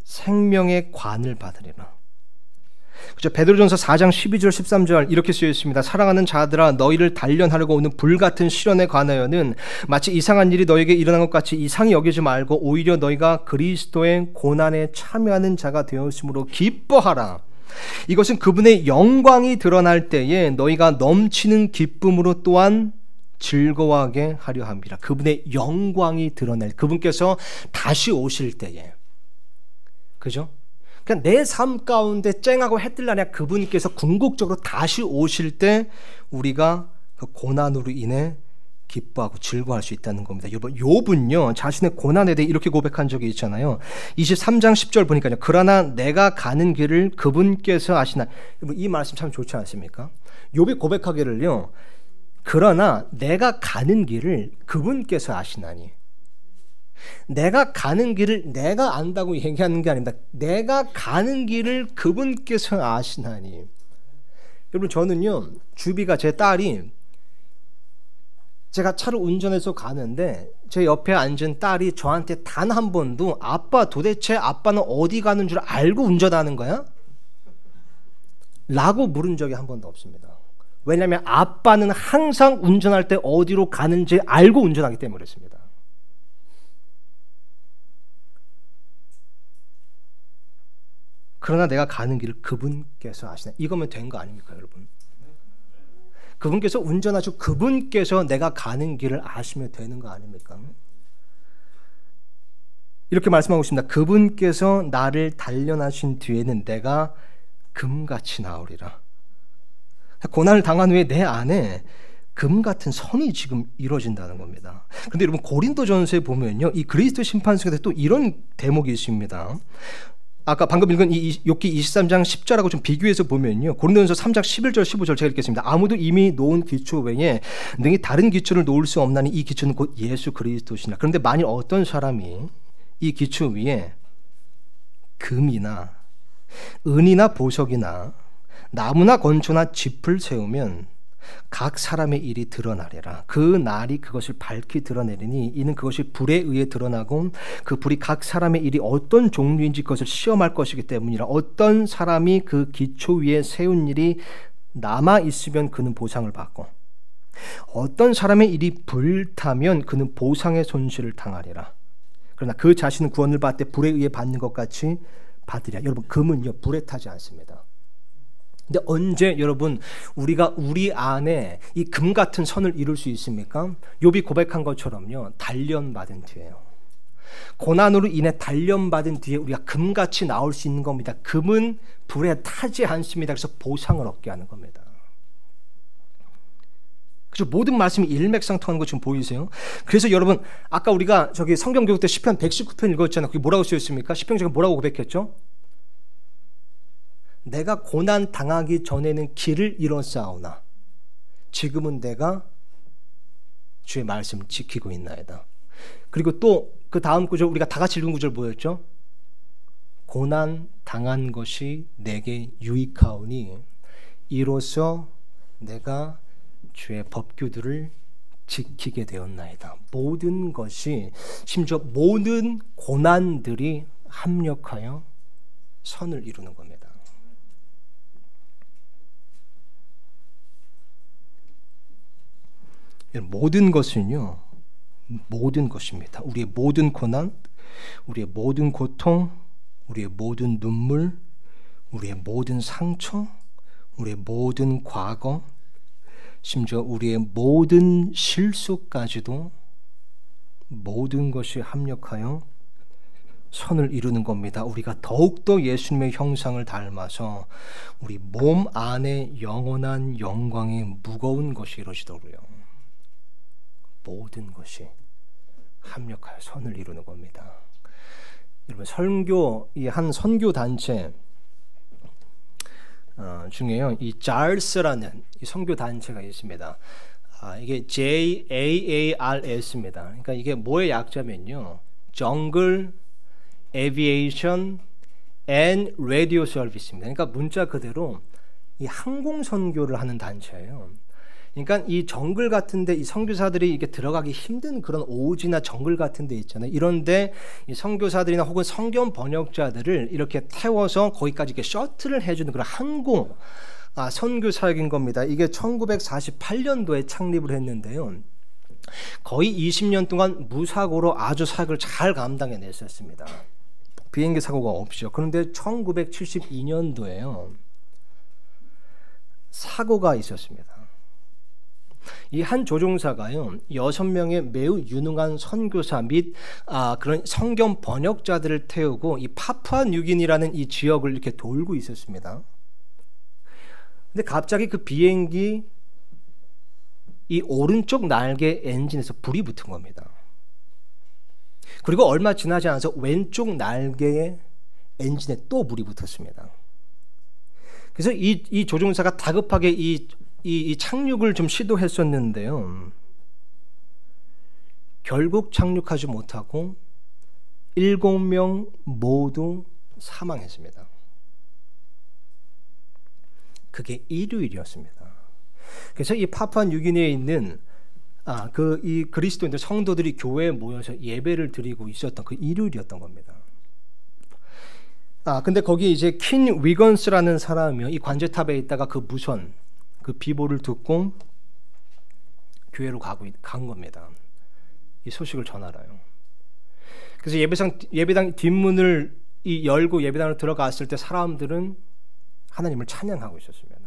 생명의 관을 받으리라. 그죠? 베드로전서 4장 12절 13절 이렇게 쓰여 있습니다. 사랑하는 자들아, 너희를 단련하려고 오는 불같은 시련에 관하여는 마치 이상한 일이 너에게 일어난 것 같이 이상히 여기지 말고 오히려 너희가 그리스도의 고난에 참여하는 자가 되었으므로 기뻐하라. 이것은 그분의 영광이 드러날 때에 너희가 넘치는 기쁨으로 또한 즐거워하게 하려 함이라. 그분의 영광이 드러날, 그분께서 다시 오실 때에, 그죠? 그러니까 내 삶 가운데 쨍하고 해 뜰 날에 그분께서 궁극적으로 다시 오실 때 우리가 그 고난으로 인해 기뻐하고 즐거워할 수 있다는 겁니다. 여러분, 욥은요 자신의 고난에 대해 이렇게 고백한 적이 있잖아요. 23장 10절 보니까요. 그러나 내가 가는 길을 그분께서 아시나. 여러분, 이 말씀 참 좋지 않습니까? 욥이 고백하기를요. 그러나 내가 가는 길을 그분께서 아시나니. 내가 가는 길을 내가 안다고 얘기하는 게 아닙니다. 내가 가는 길을 그분께서 아시나니. 여러분, 저는요 주비가, 제 딸이, 제가 차를 운전해서 가는데 제 옆에 앉은 딸이 저한테 단 한 번도 아빠, 도대체 아빠는 어디 가는 줄 알고 운전하는 거야? 라고 물은 적이 한 번도 없습니다. 왜냐하면 아빠는 항상 운전할 때 어디로 가는지 알고 운전하기 때문에 그렇습니다. 그러나 내가 가는 길을 그분께서 아시나. 이거면 된 거 아닙니까, 여러분? 그분께서 운전하시고 그분께서 내가 가는 길을 아시면 되는 거 아닙니까? 이렇게 말씀하고 있습니다. 그분께서 나를 단련하신 뒤에는 내가 금같이 나오리라. 고난을 당한 후에 내 안에 금 같은 선이 지금 이루어진다는 겁니다. 그런데 여러분, 고린도전서에 보면요, 이 그리스도 심판 속에 또 이런 대목이 있습니다. 아까 방금 읽은 이 욥기 23장 10절하고 좀 비교해서 보면요, 고린도전서 3장 11절 15절 제가 읽겠습니다. 아무도 이미 놓은 기초 외에 능히 다른 기초를 놓을 수 없나니 이 기초는 곧 예수 그리스도시나. 그런데 만일 어떤 사람이 이 기초 위에 금이나 은이나 보석이나 나무나 건초나 짚을 세우면 각 사람의 일이 드러나리라. 그 날이 그것을 밝히 드러내리니 이는 그것이 불에 의해 드러나고 그 불이 각 사람의 일이 어떤 종류인지 그것을 시험할 것이기 때문이라. 어떤 사람이 그 기초 위에 세운 일이 남아 있으면 그는 보상을 받고 어떤 사람의 일이 불타면 그는 보상의 손실을 당하리라. 그러나 그 자신은 구원을 받되 불에 의해 받는 것 같이 받으랴. 여러분, 금은요 불에 타지 않습니다. 근데 언제 여러분 우리가 우리 안에 이 금 같은 선을 이룰 수 있습니까? 욥이 고백한 것처럼요, 단련받은 뒤에요. 고난으로 인해 단련받은 뒤에 우리가 금같이 나올 수 있는 겁니다. 금은 불에 타지 않습니다. 그래서 보상을 얻게 하는 겁니다. 그죠? 모든 말씀이 일맥상통하는 거 지금 보이세요? 그래서 여러분, 아까 우리가 저기 성경 교육 때 시편 119편 읽었잖아요. 그게 뭐라고 쓰였습니까? 시편 중에 뭐라고 고백했죠? 내가 고난 당하기 전에는 길을 잃었사오나 지금은 내가 주의 말씀을 지키고 있나이다. 그리고 또 그 다음 구절, 우리가 다 같이 읽은 구절 뭐였죠? 고난 당한 것이 내게 유익하오니 이로써 내가 주의 법규들을 지키게 되었나이다. 모든 것이, 심지어 모든 고난들이 합력하여 선을 이루는 겁니다. 모든 것은요, 모든 것입니다. 우리의 모든 고난, 우리의 모든 고통, 우리의 모든 눈물, 우리의 모든 상처, 우리의 모든 과거, 심지어 우리의 모든 실수까지도 모든 것이 합력하여 선을 이루는 겁니다. 우리가 더욱더 예수님의 형상을 닮아서 우리 몸 안에 영원한 영광의 무거운 것이 이루어지도록요, 모든 것이 합력하여 선을 이루는 겁니다. 여러분, 설교, 이 한 선교 단체 중에요, 이 JARS라는 이 선교 단체가 있습니다. 이게 JAARS입니다. 그러니까 이게 뭐의 약자면요, Jungle Aviation and Radio Service입니다. 그러니까 문자 그대로 이 항공 선교를 하는 단체예요. 그러니까 이 정글 같은데 이 선교사들이 이게 들어가기 힘든 그런 오지나 정글 같은데 있잖아요. 이런데 이 선교사들이나 혹은 성경 번역자들을 이렇게 태워서 거기까지 이렇게 셔틀을 해주는 그런 항공 선교 사역인 겁니다. 이게 1948년도에 창립을 했는데요, 거의 20년 동안 무사고로 아주 사역을 잘 감당해냈었습니다. 비행기 사고가 없죠. 그런데 1972년도에요 사고가 있었습니다. 이 한 조종사가요 6명의 매우 유능한 선교사 및 그런 성경 번역자들을 태우고 이 파푸아 뉴기니라는 이 지역을 이렇게 돌고 있었습니다. 근데 갑자기 그 비행기 이 오른쪽 날개 엔진에서 불이 붙은 겁니다. 그리고 얼마 지나지 않아서 왼쪽 날개에 엔진에 또 불이 붙었습니다. 그래서 이 조종사가 다급하게 이 착륙을 좀 시도했었는데요. 결국 착륙하지 못하고 7명 모두 사망했습니다. 그게 일요일이었습니다. 그래서 이 파푸아 뉴기니에 있는 이 그리스도인들 성도들이 교회에 모여서 예배를 드리고 있었던 그 일요일이었던 겁니다. 근데 거기 이제 킨 위건스라는 사람이요, 이 관제탑에 있다가 그 무선, 그 비보를 듣고 교회로 간 겁니다. 이 소식을 전하러요. 그래서 예배당 뒷문을 열고 예배당으로 들어갔을 때 사람들은 하나님을 찬양하고 있었습니다.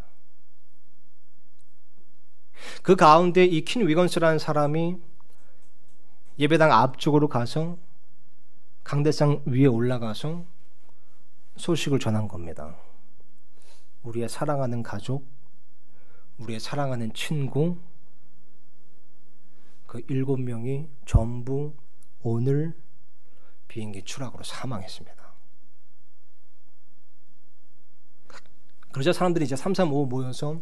그 가운데 이 킨 위건스라는 사람이 예배당 앞쪽으로 가서 강대상 위에 올라가서 소식을 전한 겁니다. 우리의 사랑하는 가족, 우리의 사랑하는 친구, 그 7명이 전부 오늘 비행기 추락으로 사망했습니다. 그러자 사람들이 이제 335 모여서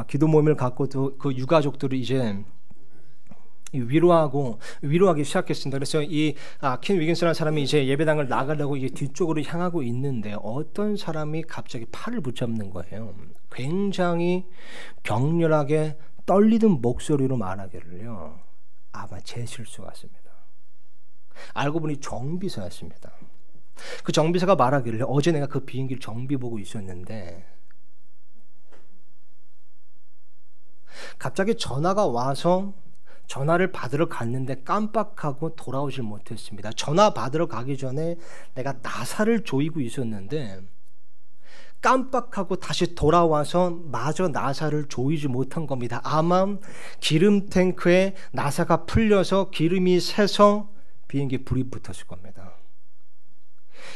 기도 모임을 갖고 그 유가족들을 이제 위로하기 시작했습니다. 그래서 이 킨 위긴스라는 사람이 이제 예배당을 나가려고 이제 뒤쪽으로 향하고 있는데 어떤 사람이 갑자기 팔을 붙잡는 거예요. 굉장히 격렬하게 떨리는 목소리로 말하기를요. 아마 제 실수 같습니다. 알고 보니 정비사였습니다. 그 정비사가 말하기를 어제 내가 그 비행기를 정비 보고 있었는데 갑자기 전화가 와서 전화를 받으러 갔는데 깜빡하고 돌아오질 못했습니다. 전화 받으러 가기 전에 내가 나사를 조이고 있었는데 깜빡하고 다시 돌아와서 마저 나사를 조이지 못한 겁니다. 아마 기름 탱크에 나사가 풀려서 기름이 새서 비행기에 불이 붙었을 겁니다.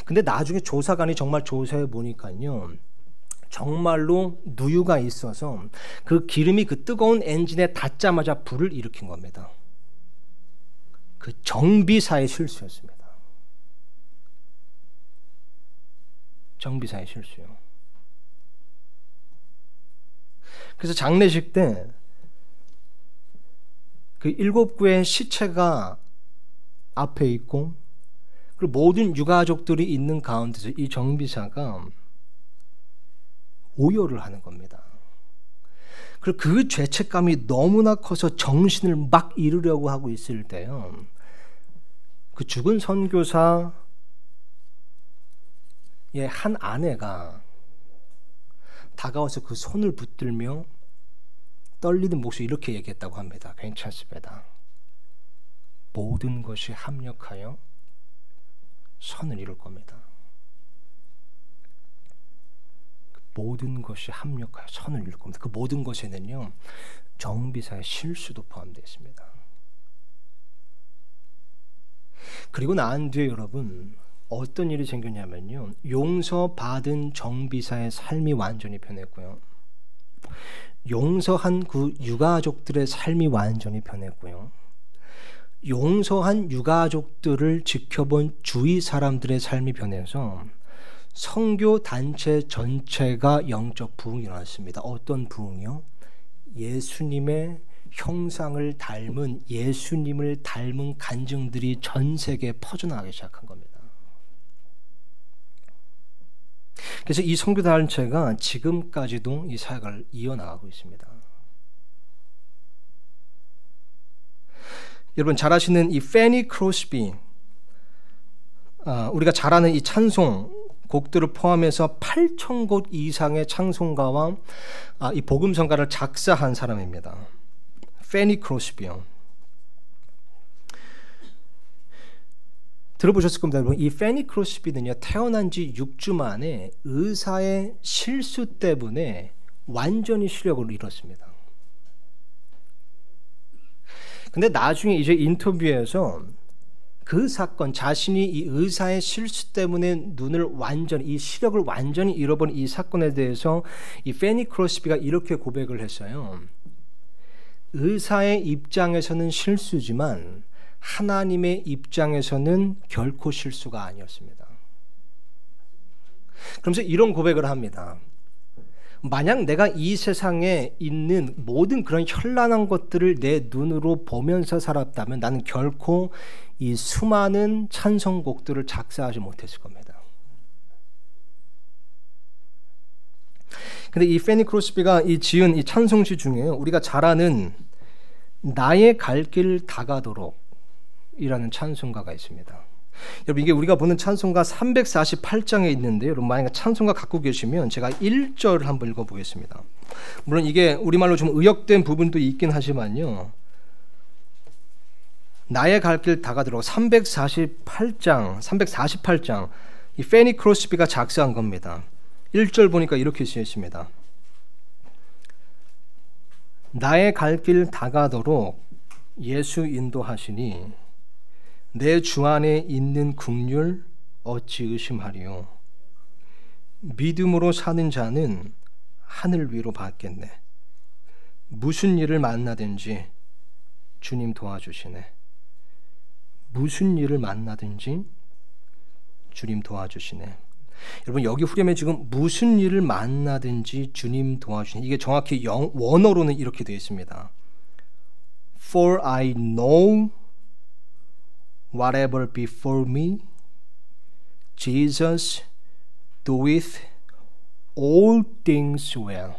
근데 나중에 조사관이 정말 조사해 보니까요, 정말로 누유가 있어서 그 기름이 그 뜨거운 엔진에 닿자마자 불을 일으킨 겁니다. 그 정비사의 실수였습니다. 정비사의 실수요. 그래서 장례식 때 그 7구의 시체가 앞에 있고 그리고 모든 유가족들이 있는 가운데서 이 정비사가 오열을 하는 겁니다. 그리고 그 죄책감이 너무나 커서 정신을 막 잃으려고 하고 있을 때요, 그 죽은 선교사의 한 아내가 다가와서 그 손을 붙들며 떨리는 목소리 이렇게 얘기했다고 합니다. 괜찮습니다. 모든 것이 합력하여 선을 이룰 겁니다. 모든 것이 합력하여 선을 이룰 겁니다. 그 모든 것에는요, 정비사의 실수도 포함되어 있습니다. 그리고 난 뒤에 여러분 어떤 일이 생겼냐면요, 용서받은 정비사의 삶이 완전히 변했고요, 용서한 그 유가족들의 삶이 완전히 변했고요, 용서한 유가족들을 지켜본 주위 사람들의 삶이 변해서 선교 단체 전체가 영적 부흥이 일어났습니다. 어떤 부흥이요? 예수님의 형상을 닮은, 예수님을 닮은 간증들이 전 세계에 퍼져나가기 시작한 겁니다. 그래서 이 선교 단체가 지금까지도 이 사역을 이어나가고 있습니다. 여러분 잘 아시는 이 페니 크로스비, 우리가 잘 아는 이 찬송 곡들을 포함해서 8,000곡 이상의 찬송가와 이 복음성가를 작사한 사람입니다. 페니 크로스비요. 들어보셨을 겁니다, 여러분. 이 페니 크로스비는요, 태어난 지 6주 만에 의사의 실수 때문에 완전히 시력을 잃었습니다. 근데 나중에 이제 인터뷰에서 그 사건, 자신이 이 의사의 실수 때문에 이 시력을 완전히 잃어버린 이 사건에 대해서 이 페니 크로스비가 이렇게 고백을 했어요. 의사의 입장에서는 실수지만 하나님의 입장에서는 결코 실수가 아니었습니다. 그러면서 이런 고백을 합니다. 만약 내가 이 세상에 있는 모든 그런 현란한 것들을 내 눈으로 보면서 살았다면 나는 결코 이 수많은 찬송곡들을 작사하지 못했을 겁니다. 근데 이 페니 크로스비가 지은 이 찬송시 중에 우리가 잘 아는 나의 갈 길 다가도록 이라는 찬송가가 있습니다. 여러분, 이게 우리가 보는 찬송가 348장에 있는데, 여러분 만약 찬송가 갖고 계시면 제가 1절을 한번 읽어보겠습니다. 물론 이게 우리말로 좀 의역된 부분도 있긴 하지만요, 나의 갈 길 다가도록 348장 이 페니 크로스비가 작사한 겁니다. 1절 보니까 이렇게 쓰여 있습니다. 나의 갈 길 다가도록 예수 인도하시니 내 주 안에 있는 긍휼 어찌 의심하리요. 믿음으로 사는 자는 하늘 위로 받겠네. 무슨 일을 만나든지 주님 도와주시네. 무슨 일을 만나든지 주님 도와주시네. 여러분, 여기 후렴에 지금 무슨 일을 만나든지 주님 도와주시네, 이게 정확히 원어로는 이렇게 되어 있습니다. For I know whatever before me, Jesus doeth all things well.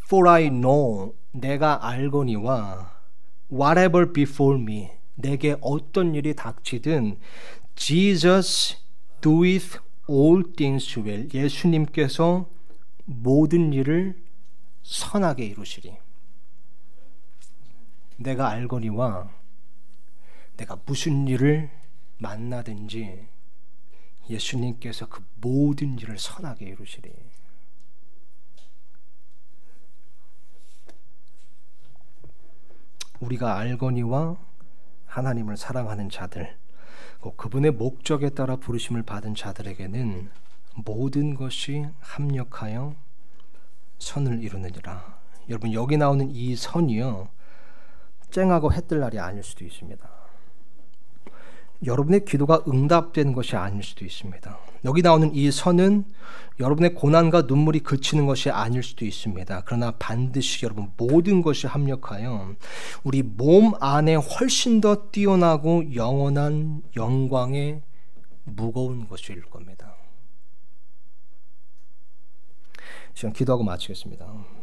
For I know, 내가 알거니와, whatever before me, 내게 어떤 일이 닥치든, Jesus doeth all things well, 예수님께서 모든 일을 선하게 이루시리. 내가 알거니와, 내가 무슨 일을 만나든지 예수님께서 그 모든 일을 선하게 이루시리. 우리가 알거니와 하나님을 사랑하는 자들, 그분의 목적에 따라 부르심을 받은 자들에게는 모든 것이 합력하여 선을 이루느니라. 여러분, 여기 나오는 이 선이요, 쨍하고 해뜰 날이 아닐 수도 있습니다. 여러분의 기도가 응답되는 것이 아닐 수도 있습니다. 여기 나오는 이 선은 여러분의 고난과 눈물이 그치는 것이 아닐 수도 있습니다. 그러나 반드시 여러분 모든 것이 합력하여 우리 몸 안에 훨씬 더 뛰어나고 영원한 영광의 무거운 것일 겁니다. 지금 기도하고 마치겠습니다.